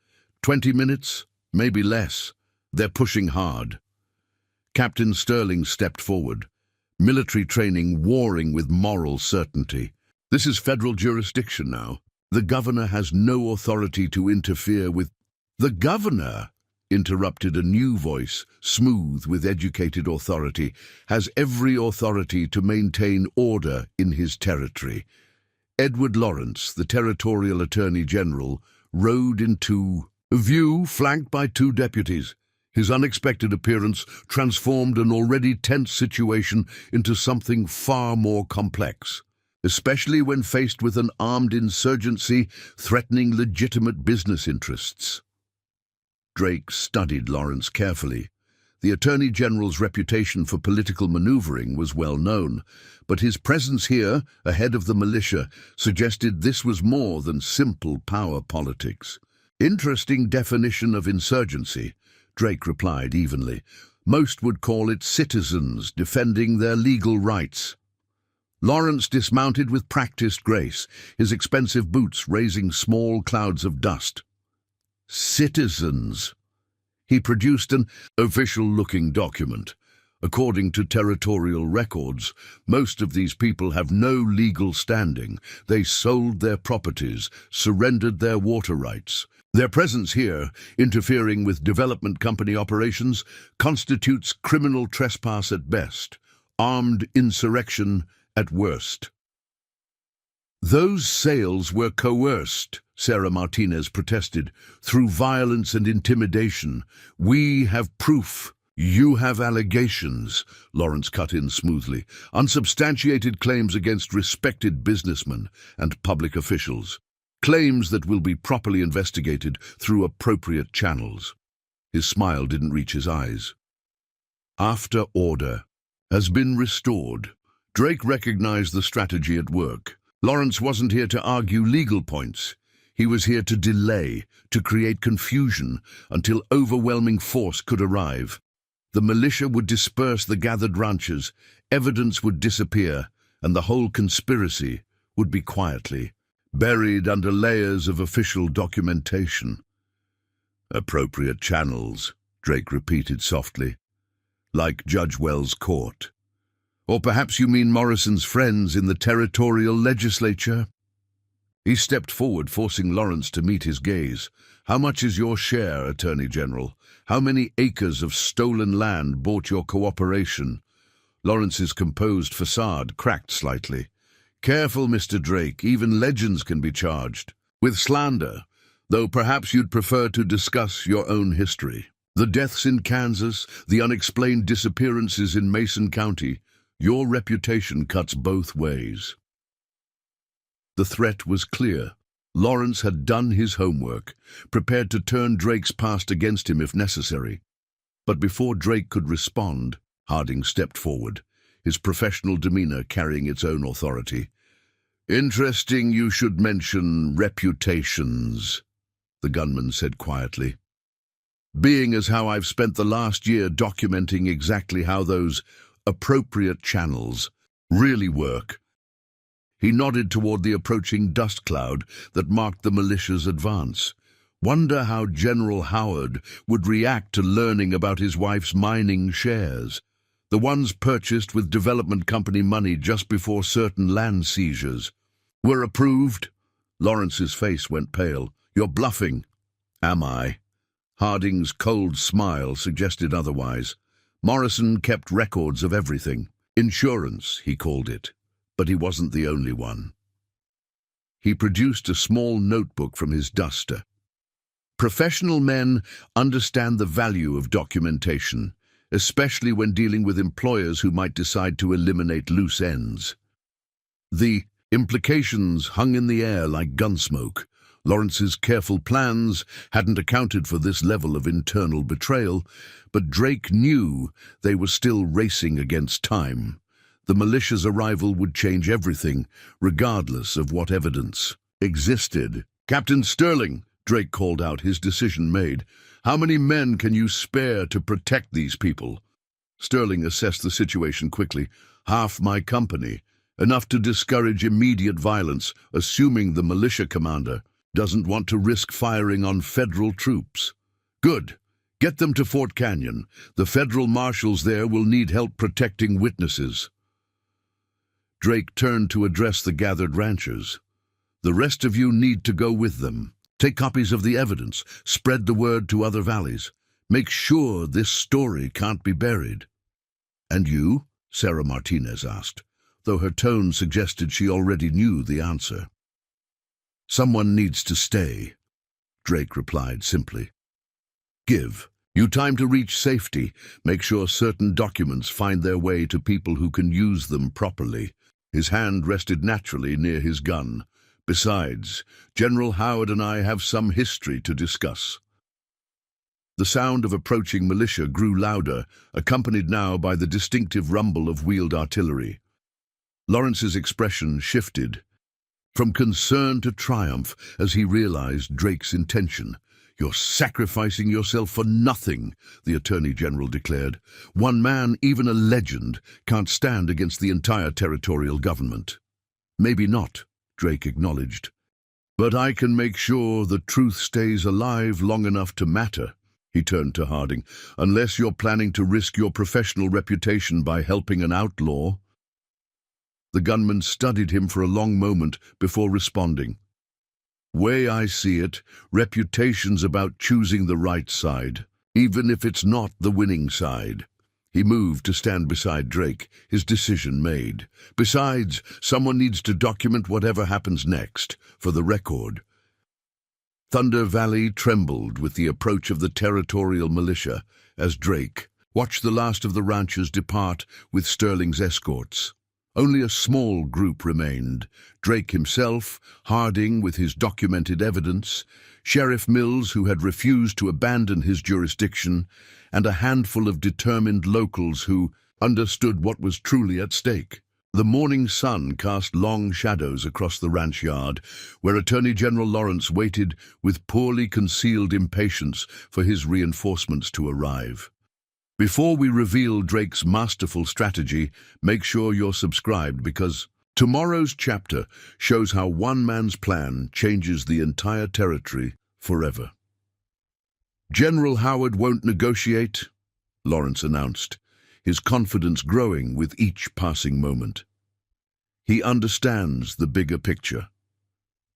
20 minutes? Maybe less. They're pushing hard." Captain Sterling stepped forward, military training warring with moral certainty. "This is federal jurisdiction now. The governor has no authority to interfere with—" "The governor," interrupted a new voice, smooth with educated authority, "has every authority to maintain order in his territory." Edward Lawrence, the territorial attorney general, rode into view, flanked by two deputies. His unexpected appearance transformed an already tense situation into something far more complex, especially when faced with an armed insurgency threatening legitimate business interests. Drake studied Lawrence carefully. The Attorney General's reputation for political maneuvering was well known, but his presence here, ahead of the militia, suggested this was more than simple power politics. "Interesting definition of insurgency," Drake replied evenly. Most would call it citizens defending their legal rights. Lawrence dismounted with practiced grace, his expensive boots raising small clouds of dust. Citizens. He produced an official-looking document. According to territorial records, most of these people have no legal standing. They sold their properties, surrendered their water rights. Their presence here, interfering with development company operations, constitutes criminal trespass at best, armed insurrection at worst. Those sales were coerced, Sarah Martinez protested, through violence and intimidation. We have proof. You have allegations, Lawrence cut in smoothly. Unsubstantiated claims against respected businessmen and public officials. Claims that will be properly investigated through appropriate channels. His smile didn't reach his eyes. After order has been restored, Drake recognized the strategy at work. Lawrence wasn't here to argue legal points. He was here to delay, to create confusion until overwhelming force could arrive. The militia would disperse the gathered ranchers, evidence would disappear, and the whole conspiracy would be quietly buried under layers of official documentation. Appropriate channels, Drake repeated softly, like Judge Wells' court. Or perhaps you mean Morrison's friends in the territorial legislature? He stepped forward, forcing Lawrence to meet his gaze. How much is your share, Attorney General? How many acres of stolen land bought your cooperation? Lawrence's composed facade cracked slightly. Careful, Mr. Drake, even legends can be charged with slander, though perhaps you'd prefer to discuss your own history. The deaths in Kansas, the unexplained disappearances in Mason County, your reputation cuts both ways. The threat was clear. Lawrence had done his homework, prepared to turn Drake's past against him if necessary. But before Drake could respond, Harding stepped forward, his professional demeanor carrying its own authority. Interesting you should mention reputations, the gunman said quietly. Being as how I've spent the last year documenting exactly how those appropriate channels really work. He nodded toward the approaching dust cloud that marked the militia's advance. Wonder how General Howard would react to learning about his wife's mining shares, the ones purchased with development company money just before certain land seizures. Were approved? Lawrence's face went pale. You're bluffing. Am I? Harding's cold smile suggested otherwise. Morrison kept records of everything. Insurance, he called it. But he wasn't the only one. He produced a small notebook from his duster. Professional men understand the value of documentation, especially when dealing with employers who might decide to eliminate loose ends. The implications hung in the air like gunsmoke. Lawrence's careful plans hadn't accounted for this level of internal betrayal, but Drake knew they were still racing against time. The militia's arrival would change everything, regardless of what evidence existed. Captain Sterling, Drake called out, his decision made. How many men can you spare to protect these people? Sterling assessed the situation quickly. Half my company. Enough to discourage immediate violence, assuming the militia commander doesn't want to risk firing on federal troops. Good. Get them to Fort Canyon. The federal marshals there will need help protecting witnesses. Drake turned to address the gathered ranchers. The rest of you need to go with them. Take copies of the evidence. Spread the word to other valleys. Make sure this story can't be buried. And you? Sarah Martinez asked, though her tone suggested she already knew the answer. Someone needs to stay, Drake replied simply. Give you time to reach safety. Make sure certain documents find their way to people who can use them properly. His hand rested naturally near his gun. Besides, General Howard and I have some history to discuss. The sound of approaching militia grew louder, accompanied now by the distinctive rumble of wheeled artillery. Lawrence's expression shifted from concern to triumph as he realized Drake's intention. "You're sacrificing yourself for nothing," the Attorney General declared. "One man, even a legend, can't stand against the entire territorial government." "Maybe not," Drake acknowledged. "But I can make sure the truth stays alive long enough to matter." He turned to Harding. "Unless you're planning to risk your professional reputation by helping an outlaw." The gunman studied him for a long moment before responding. "Way I see it, reputation's about choosing the right side, even if it's not the winning side." He moved to stand beside Drake, his decision made. "Besides, someone needs to document whatever happens next, for the record." Thunder Valley trembled with the approach of the territorial militia as Drake watched the last of the ranchers depart with Sterling's escorts. Only a small group remained: Drake himself, Harding with his documented evidence, Sheriff Mills, who had refused to abandon his jurisdiction, and a handful of determined locals who understood what was truly at stake. The morning sun cast long shadows across the ranch yard, where Attorney General Lawrence waited with poorly concealed impatience for his reinforcements to arrive. Before we reveal Drake's masterful strategy, make sure you're subscribed, because tomorrow's chapter shows how one man's plan changes the entire territory forever. "General Howard won't negotiate," Lawrence announced, his confidence growing with each passing moment. "He understands the bigger picture.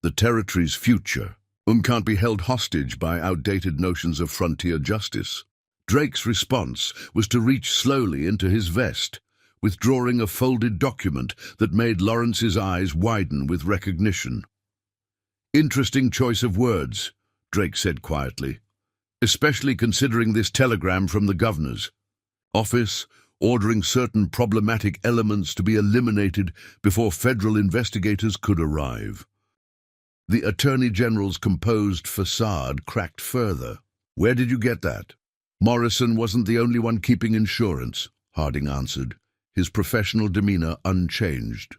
The territory's future can't be held hostage by outdated notions of frontier justice." Drake's response was to reach slowly into his vest, withdrawing a folded document that made Lawrence's eyes widen with recognition. "Interesting choice of words," Drake said quietly, "especially considering this telegram from the governor's office ordering certain problematic elements to be eliminated before federal investigators could arrive." The Attorney General's composed facade cracked further. "Where did you get that?" "Morrison wasn't the only one keeping insurance," Harding answered, his professional demeanor unchanged.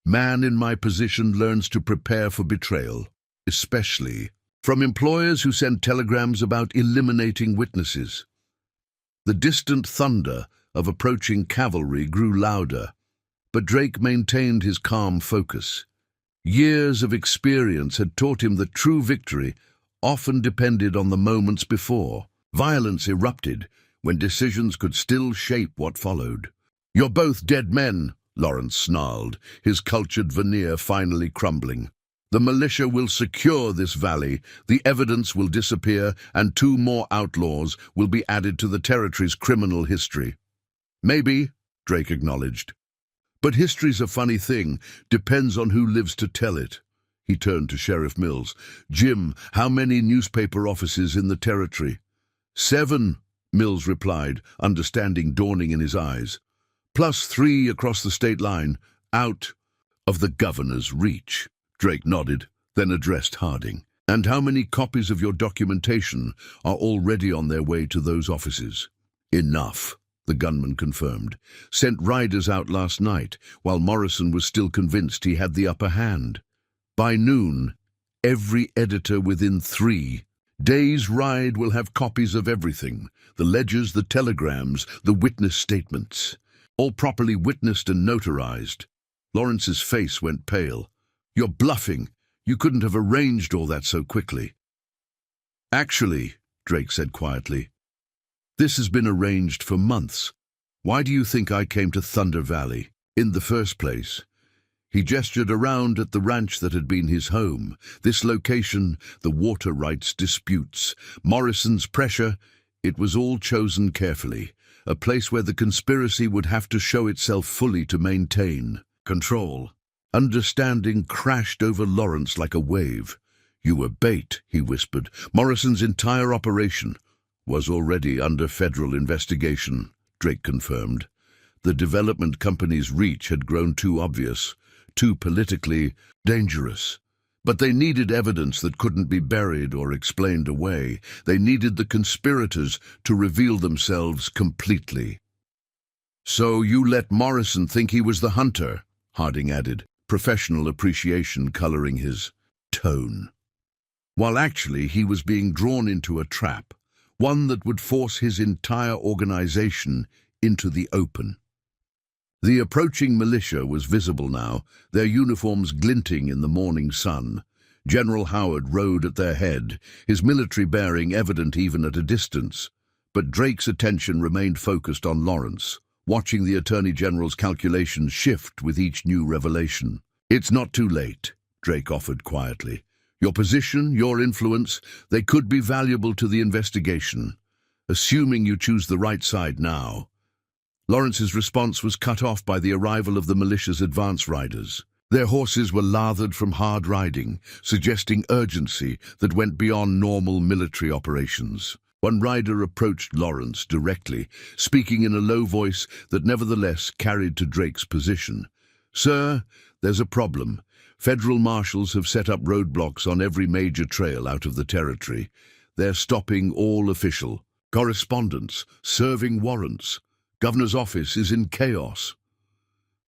"Man in my position learns to prepare for betrayal, especially from employers who send telegrams about eliminating witnesses." The distant thunder of approaching cavalry grew louder, but Drake maintained his calm focus. Years of experience had taught him that true victory often depended on the moments before. Violence erupted when decisions could still shape what followed. "You're both dead men," Lawrence snarled, his cultured veneer finally crumbling. "The militia will secure this valley, the evidence will disappear, and 2 more outlaws will be added to the territory's criminal history." "Maybe," Drake acknowledged. "But history's a funny thing, depends on who lives to tell it." He turned to Sheriff Mills. "Jim, how many newspaper offices in the territory?" 7, Mills replied, understanding dawning in his eyes. "Plus 3 across the state line, out of the governor's reach." Drake nodded, then addressed Harding. "And how many copies of your documentation are already on their way to those offices?" "Enough," the gunman confirmed. "Sent riders out last night, while Morrison was still convinced he had the upper hand. By noon, every editor within 3 days' ride will have copies of everything: the ledgers, the telegrams, the witness statements, all properly witnessed and notarized." Lawrence's face went pale. "You're bluffing. You couldn't have arranged all that so quickly." "Actually," Drake said quietly, "this has been arranged for months. Why do you think I came to Thunder Valley in the first place?" He gestured around at the ranch that had been his home. This location, the water rights disputes, Morrison's pressure, it was all chosen carefully. A place where the conspiracy would have to show itself fully to maintain control. Understanding crashed over Lawrence like a wave. "You were bait," he whispered. "Morrison's entire operation was already under federal investigation," Drake confirmed. The development company's reach had grown too obvious, too politically dangerous. But they needed evidence that couldn't be buried or explained away. They needed the conspirators to reveal themselves completely. "So you let Morrison think he was the hunter," Harding added, professional appreciation coloring his tone. while actually he was being drawn into a trap, one that would force his entire organization into the open. The approaching militia was visible now, their uniforms glinting in the morning sun. General Howard rode at their head, his military bearing evident even at a distance. But Drake's attention remained focused on Lawrence, watching the Attorney General's calculations shift with each new revelation. "It's not too late," Drake offered quietly. "Your position, your influence, they could be valuable to the investigation, assuming you choose the right side now." Lawrence's response was cut off by the arrival of the militia's advance riders. Their horses were lathered from hard riding, suggesting urgency that went beyond normal military operations. One rider approached Lawrence directly, speaking in a low voice that nevertheless carried to Drake's position. "Sir, there's a problem. Federal marshals have set up roadblocks on every major trail out of the territory. They're stopping all official correspondence, serving warrants. Governor's office is in chaos."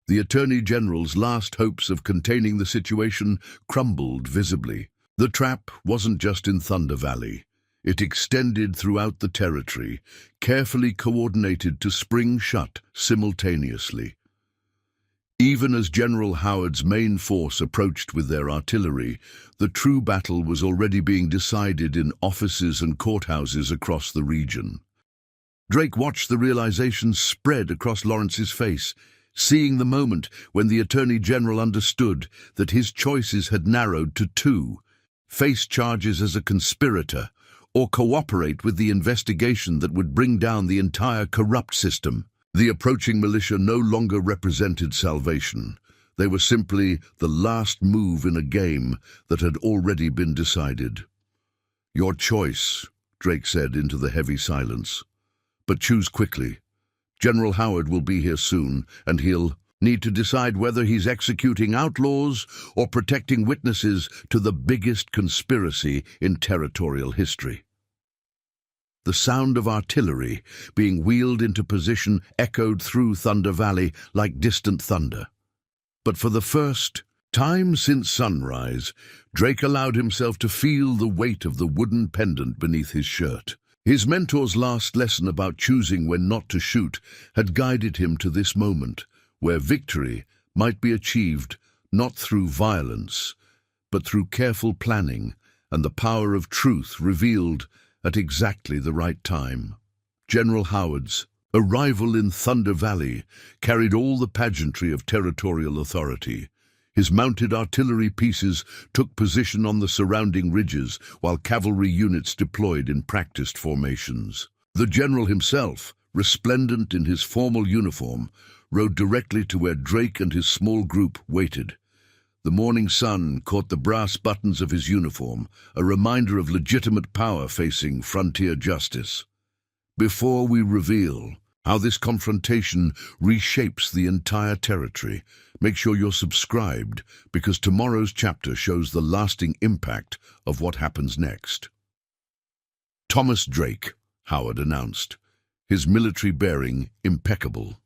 The Attorney General's last hopes of containing the situation crumbled visibly. The trap wasn't just in Thunder Valley. It extended throughout the territory, carefully coordinated to spring shut simultaneously. Even as General Howard's main force approached with their artillery, the true battle was already being decided in offices and courthouses across the region. Drake watched the realization spread across Lawrence's face, seeing the moment when the Attorney General understood that his choices had narrowed to two: face charges as a conspirator, or cooperate with the investigation that would bring down the entire corrupt system. The approaching militia no longer represented salvation. They were simply the last move in a game that had already been decided. "Your choice," Drake said into the heavy silence. "But choose quickly. General Howard will be here soon, and he'll need to decide whether he's executing outlaws or protecting witnesses to the biggest conspiracy in territorial history." The sound of artillery being wheeled into position echoed through Thunder Valley like distant thunder. But for the first time since sunrise, Drake allowed himself to feel the weight of the wooden pendant beneath his shirt. His mentor's last lesson about choosing when not to shoot had guided him to this moment, where victory might be achieved not through violence, but through careful planning and the power of truth revealed at exactly the right time. General Howard's arrival in Thunder Valley carried all the pageantry of territorial authority. His mounted artillery pieces took position on the surrounding ridges, while cavalry units deployed in practiced formations. The general himself, resplendent in his formal uniform, rode directly to where Drake and his small group waited. The morning sun caught the brass buttons of his uniform, a reminder of legitimate power facing frontier justice. "Before we reveal how this confrontation reshapes the entire territory, make sure you're subscribed, because tomorrow's chapter shows the lasting impact of what happens next." "Thomas Drake," Howard announced, his military bearing impeccable.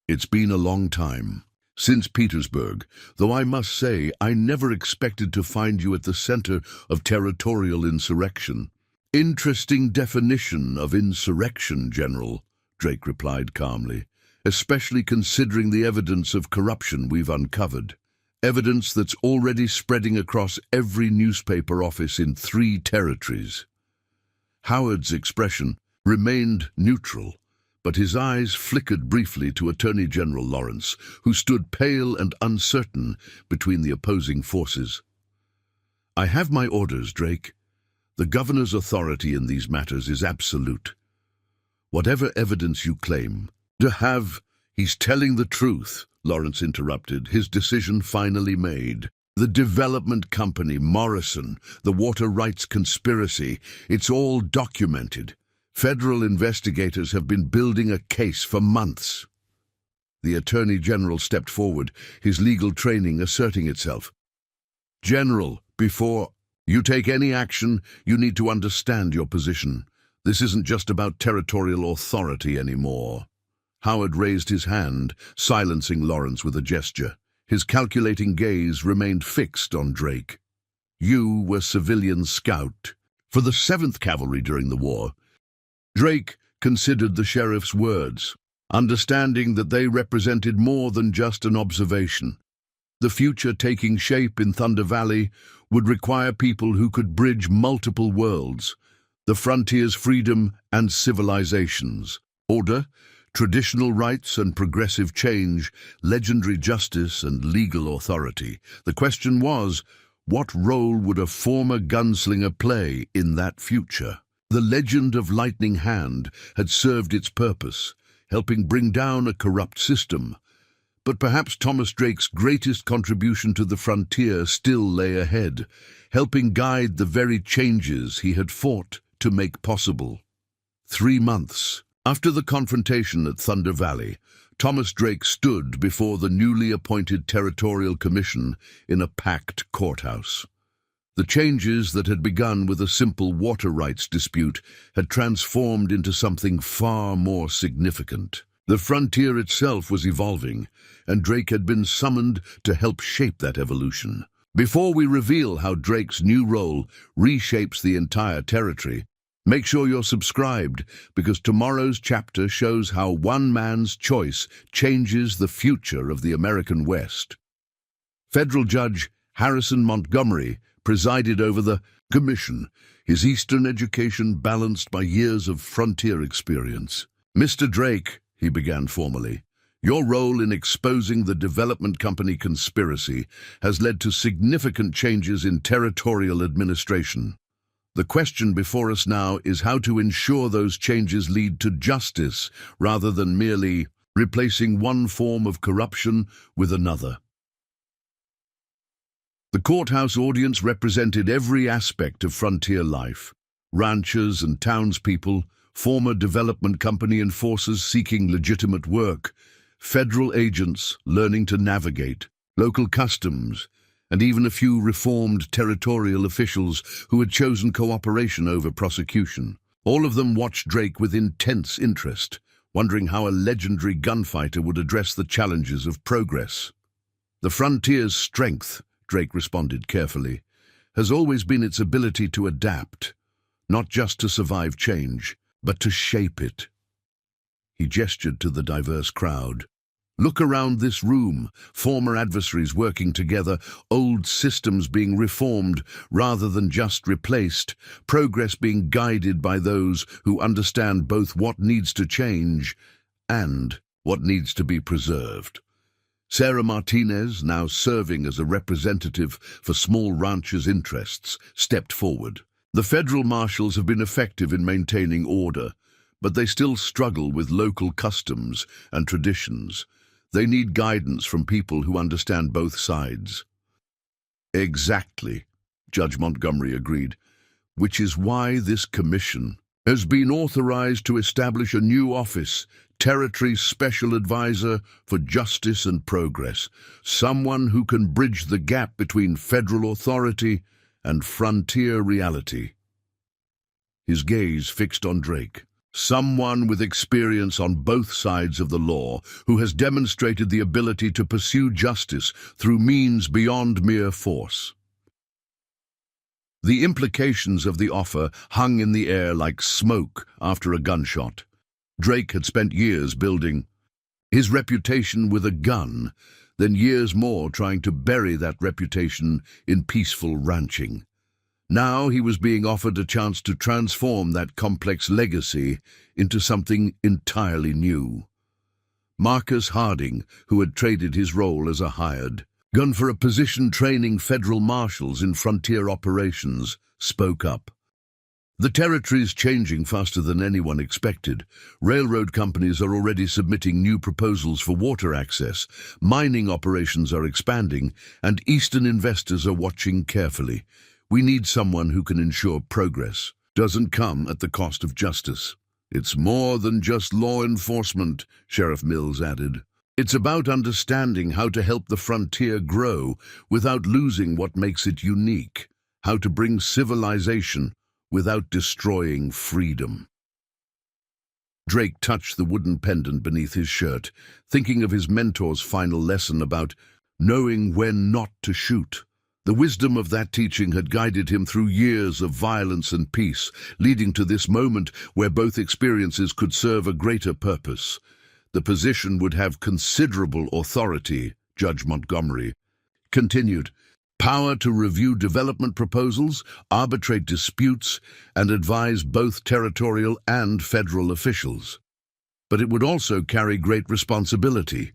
"It's been a long time. Since Petersburg, though I must say I never expected to find you at the center of territorial insurrection." "Interesting definition of insurrection, General," Drake replied calmly, "especially considering the evidence of corruption we've uncovered. Evidence that's already spreading across every newspaper office in 3 territories." Howard's expression remained neutral, but his eyes flickered briefly to Attorney General Lawrence, who stood pale and uncertain between the opposing forces. "I have my orders, Drake. The governor's authority in these matters is absolute. Whatever evidence you claim to have..." "He's telling the truth," Lawrence interrupted, his decision finally made. "The development company, Morrison, the water rights conspiracy, it's all documented. Federal investigators have been building a case for months." The Attorney General stepped forward, his legal training asserting itself. "General, before you take any action, you need to understand your position. This isn't just about territorial authority anymore." Howard raised his hand, silencing Lawrence with a gesture. His calculating gaze remained fixed on Drake. You were civilian scout for the 7th Cavalry during the war. Drake considered the sheriff's words, understanding that they represented more than just an observation. The future taking shape in Thunder Valley would require people who could bridge multiple worlds, the frontier's freedom and civilizations, order, traditional rights and progressive change, legendary justice and legal authority. The question was, what role would a former gunslinger play in that future? The legend of Lightning Hand had served its purpose, helping bring down a corrupt system. But perhaps Thomas Drake's greatest contribution to the frontier still lay ahead, helping guide the very changes he had fought to make possible. 3 months after the confrontation at Thunder Valley, Thomas Drake stood before the newly appointed Territorial Commission in a packed courthouse. The changes that had begun with a simple water rights dispute had transformed into something far more significant. The frontier itself was evolving, and Drake had been summoned to help shape that evolution. Before we reveal how Drake's new role reshapes the entire territory, make sure you're subscribed, because tomorrow's chapter shows how one man's choice changes the future of the American West. Federal Judge Harrison Montgomery presided over the commission, his Eastern education balanced by years of frontier experience. "Mr. Drake," he began formally, "your role in exposing the development company conspiracy has led to significant changes in territorial administration. The question before us now is how to ensure those changes lead to justice rather than merely replacing one form of corruption with another." The courthouse audience represented every aspect of frontier life: ranchers and townspeople, former development company enforcers seeking legitimate work, federal agents learning to navigate, local customs, and even a few reformed territorial officials who had chosen cooperation over prosecution. All of them watched Drake with intense interest, wondering how a legendary gunfighter would address the challenges of progress. "The frontier's strength," Drake responded carefully, "has always been its ability to adapt, not just to survive change, but to shape it." He gestured to the diverse crowd. "Look around this room, former adversaries working together, old systems being reformed rather than just replaced, progress being guided by those who understand both what needs to change and what needs to be preserved." Sarah Martinez, now serving as a representative for small ranchers' interests, stepped forward. "The federal marshals have been effective in maintaining order, but they still struggle with local customs and traditions. They need guidance from people who understand both sides." "Exactly," Judge Montgomery agreed, "which is why this commission has been authorized to establish a new office, Territory Special Advisor for Justice and Progress, someone who can bridge the gap between federal authority and frontier reality." His gaze fixed on Drake. "Someone with experience on both sides of the law, who has demonstrated the ability to pursue justice through means beyond mere force." The implications of the offer hung in the air like smoke after a gunshot. Drake had spent years building his reputation with a gun, then years more trying to bury that reputation in peaceful ranching. Now he was being offered a chance to transform that complex legacy into something entirely new. Marcus Harding, who had traded his role as a hired gun for a position training federal marshals in frontier operations, spoke up. "The territory's changing faster than anyone expected. Railroad companies are already submitting new proposals for water access, mining operations are expanding, and Eastern investors are watching carefully. We need someone who can ensure progress doesn't come at the cost of justice." "It's more than just law enforcement," Sheriff Mills added. "It's about understanding how to help the frontier grow without losing what makes it unique, how to bring civilization without destroying freedom." Drake touched the wooden pendant beneath his shirt, thinking of his mentor's final lesson about knowing when not to shoot. The wisdom of that teaching had guided him through years of violence and peace, leading to this moment where both experiences could serve a greater purpose. The position would have considerable authority, Judge Montgomery continued. Power to review development proposals, arbitrate disputes, and advise both territorial and federal officials. But it would also carry great responsibility.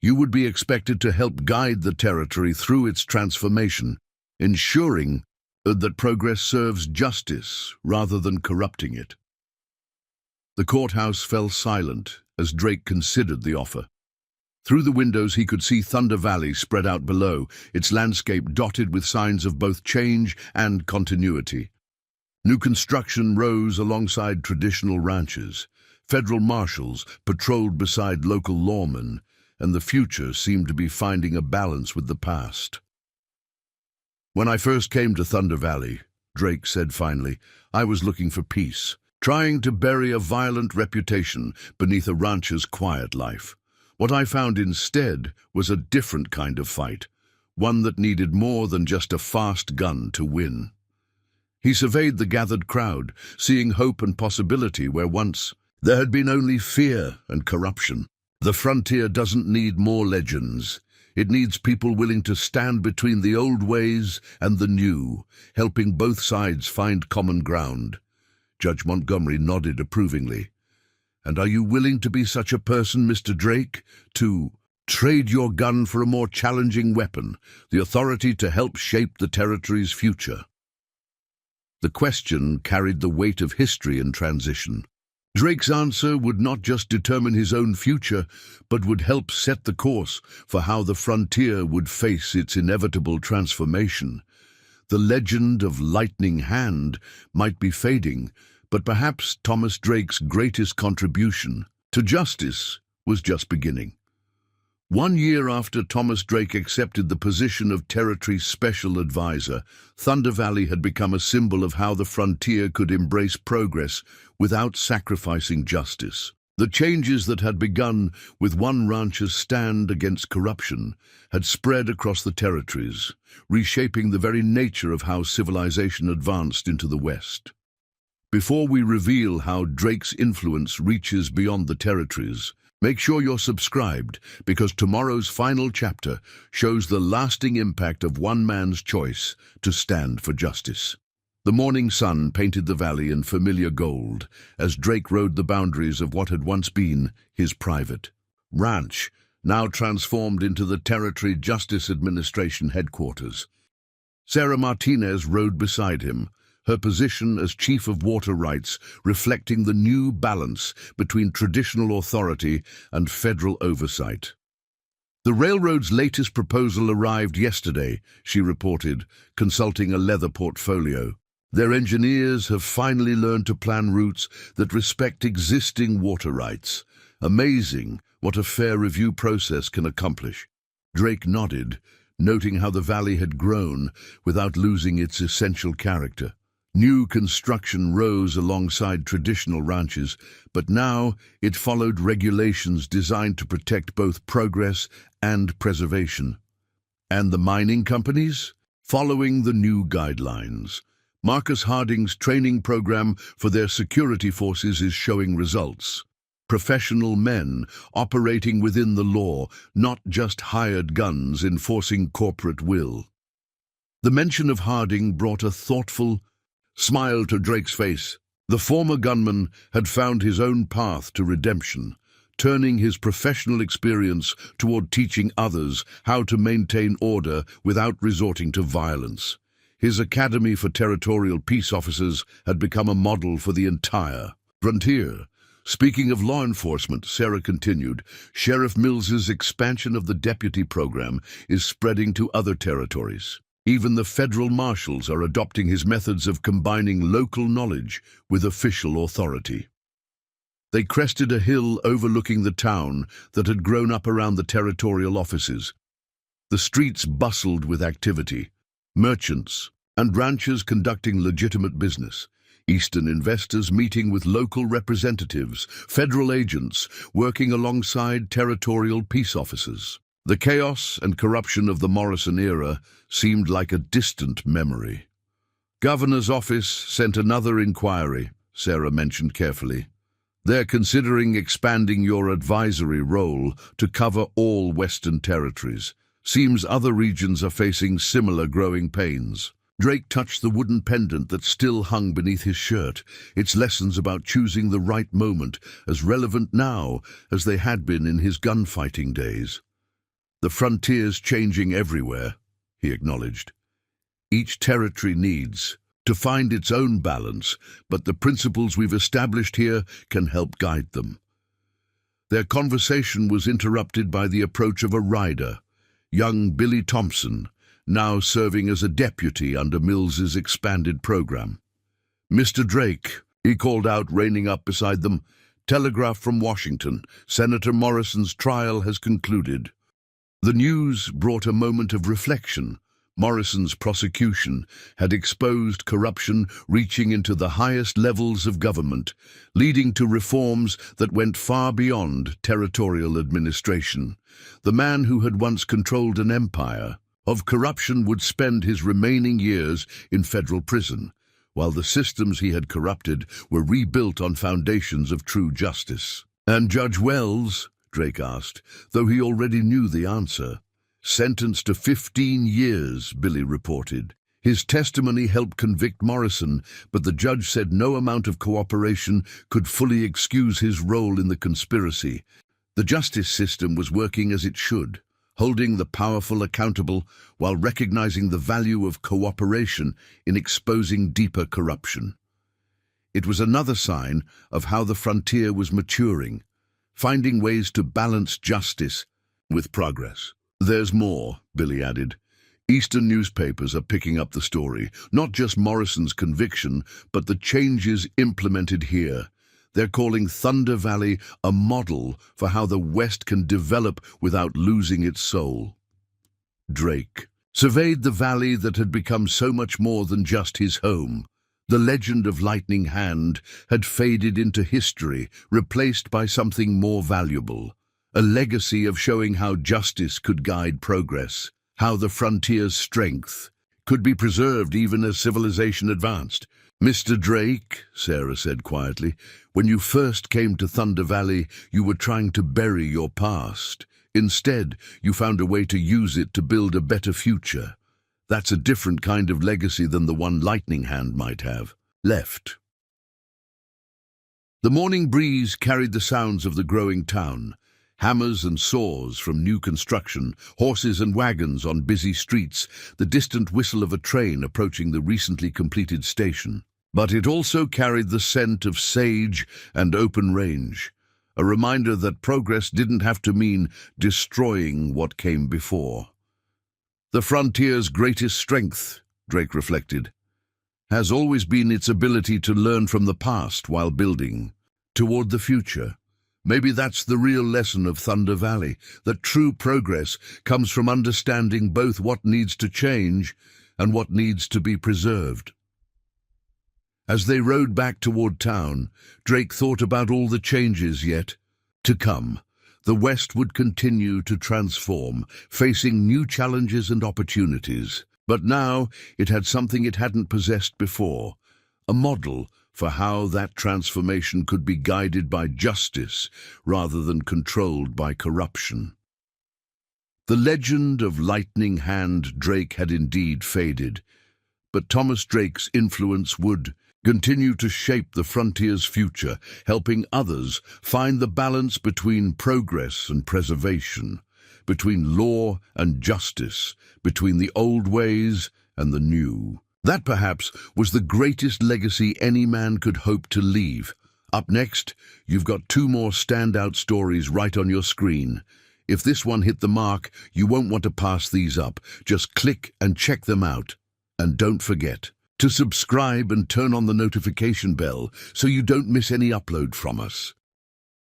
You would be expected to help guide the territory through its transformation, ensuring that progress serves justice rather than corrupting it. The courthouse fell silent as Drake considered the offer. Through the windows he could see Thunder Valley spread out below, its landscape dotted with signs of both change and continuity. New construction rose alongside traditional ranches. Federal marshals patrolled beside local lawmen, and the future seemed to be finding a balance with the past. When I first came to Thunder Valley, Drake said finally, I was looking for peace, trying to bury a violent reputation beneath a rancher's quiet life. What I found instead was a different kind of fight, one that needed more than just a fast gun to win. He surveyed the gathered crowd, seeing hope and possibility where once there had been only fear and corruption. The frontier doesn't need more legends. It needs people willing to stand between the old ways and the new, helping both sides find common ground. Judge Montgomery nodded approvingly. And are you willing to be such a person, Mr. Drake? To trade your gun for a more challenging weapon, the authority to help shape the territory's future? The question carried the weight of history in transition. Drake's answer would not just determine his own future, but would help set the course for how the frontier would face its inevitable transformation. The legend of Lightning Hand might be fading, but perhaps Thomas Drake's greatest contribution to justice was just beginning. 1 year after Thomas Drake accepted the position of Territory Special Advisor, Thunder Valley had become a symbol of how the frontier could embrace progress without sacrificing justice. The changes that had begun with one rancher's stand against corruption had spread across the territories, reshaping the very nature of how civilization advanced into the West. Before we reveal how Drake's influence reaches beyond the territories, make sure you're subscribed, because tomorrow's final chapter shows the lasting impact of one man's choice to stand for justice. The morning sun painted the valley in familiar gold as Drake rode the boundaries of what had once been his private ranch, now transformed into the Territory Justice Administration headquarters. Sarah Martinez rode beside him, her position as Chief of Water Rights reflecting the new balance between traditional authority and federal oversight. The railroad's latest proposal arrived yesterday, she reported, consulting a leather portfolio. Their engineers have finally learned to plan routes that respect existing water rights. Amazing what a fair review process can accomplish. Drake nodded, noting how the valley had grown without losing its essential character. New construction rose alongside traditional ranches, but now it followed regulations designed to protect both progress and preservation. And the mining companies? Following the new guidelines. Marcus Harding's training program for their security forces is showing results. Professional men operating within the law, not just hired guns enforcing corporate will. The mention of Harding brought a thoughtful smile to Drake's face. The former gunman had found his own path to redemption, turning his professional experience toward teaching others how to maintain order without resorting to violence. His Academy for Territorial Peace Officers had become a model for the entire frontier. Speaking of law enforcement, Sarah continued, Sheriff Mills's expansion of the deputy program is spreading to other territories. Even the federal marshals are adopting his methods of combining local knowledge with official authority. They crested a hill overlooking the town that had grown up around the territorial offices. The streets bustled with activity, merchants and ranchers conducting legitimate business, Eastern investors meeting with local representatives, federal agents working alongside territorial peace officers. The chaos and corruption of the Morrison era seemed like a distant memory. "Governor's office sent another inquiry," Sarah mentioned carefully. "They're considering expanding your advisory role to cover all Western territories. Seems other regions are facing similar growing pains." Drake touched the wooden pendant that still hung beneath his shirt, its lessons about choosing the right moment as relevant now as they had been in his gunfighting days. "The frontier's changing everywhere," he acknowledged. "Each territory needs to find its own balance, but the principles we've established here can help guide them." Their conversation was interrupted by the approach of a rider, young Billy Thompson, now serving as a deputy under Mills's expanded program. "Mr. Drake," he called out, reining up beside them. "Telegraph from Washington. Senator Morrison's trial has concluded." The news brought a moment of reflection. Morrison's prosecution had exposed corruption reaching into the highest levels of government, leading to reforms that went far beyond territorial administration. The man who had once controlled an empire of corruption would spend his remaining years in federal prison, while the systems he had corrupted were rebuilt on foundations of true justice. "And Judge Wells?" Drake asked, though he already knew the answer. "Sentenced to 15 years, Billy reported. His testimony helped convict Morrison, but the judge said no amount of cooperation could fully excuse his role in the conspiracy. The justice system was working as it should, holding the powerful accountable while recognizing the value of cooperation in exposing deeper corruption. It was another sign of how the frontier was maturing, finding ways to balance justice with progress. "There's more," Billy added. "Eastern newspapers are picking up the story, not just Morrison's conviction, but the changes implemented here. They're calling Thunder Valley a model for how the West can develop without losing its soul." Drake surveyed the valley that had become so much more than just his home. The legend of Lightning Hand had faded into history, replaced by something more valuable. A legacy of showing how justice could guide progress, how the frontier's strength could be preserved even as civilization advanced. "Mr. Drake," Sarah said quietly, "when you first came to Thunder Valley, you were trying to bury your past. Instead, you found a way to use it to build a better future. That's a different kind of legacy than the one Lightning Hand might have left." The morning breeze carried the sounds of the growing town. Hammers and saws from new construction, horses and wagons on busy streets, the distant whistle of a train approaching the recently completed station. But it also carried the scent of sage and open range, a reminder that progress didn't have to mean destroying what came before. "The frontier's greatest strength," Drake reflected, "has always been its ability to learn from the past while building toward the future. Maybe that's the real lesson of Thunder Valley, that true progress comes from understanding both what needs to change and what needs to be preserved." As they rode back toward town, Drake thought about all the changes yet to come. The West would continue to transform, facing new challenges and opportunities. But now it had something it hadn't possessed before, a model for how that transformation could be guided by justice rather than controlled by corruption. The legend of Lightning Hand Drake had indeed faded, but Thomas Drake's influence would continue to shape the frontier's future, helping others find the balance between progress and preservation, between law and justice, between the old ways and the new. That perhaps was the greatest legacy any man could hope to leave. Up next, you've got 2 more standout stories right on your screen. If this one hit the mark, you won't want to pass these up. Just click and check them out. And don't forget to subscribe and turn on the notification bell so you don't miss any upload from us.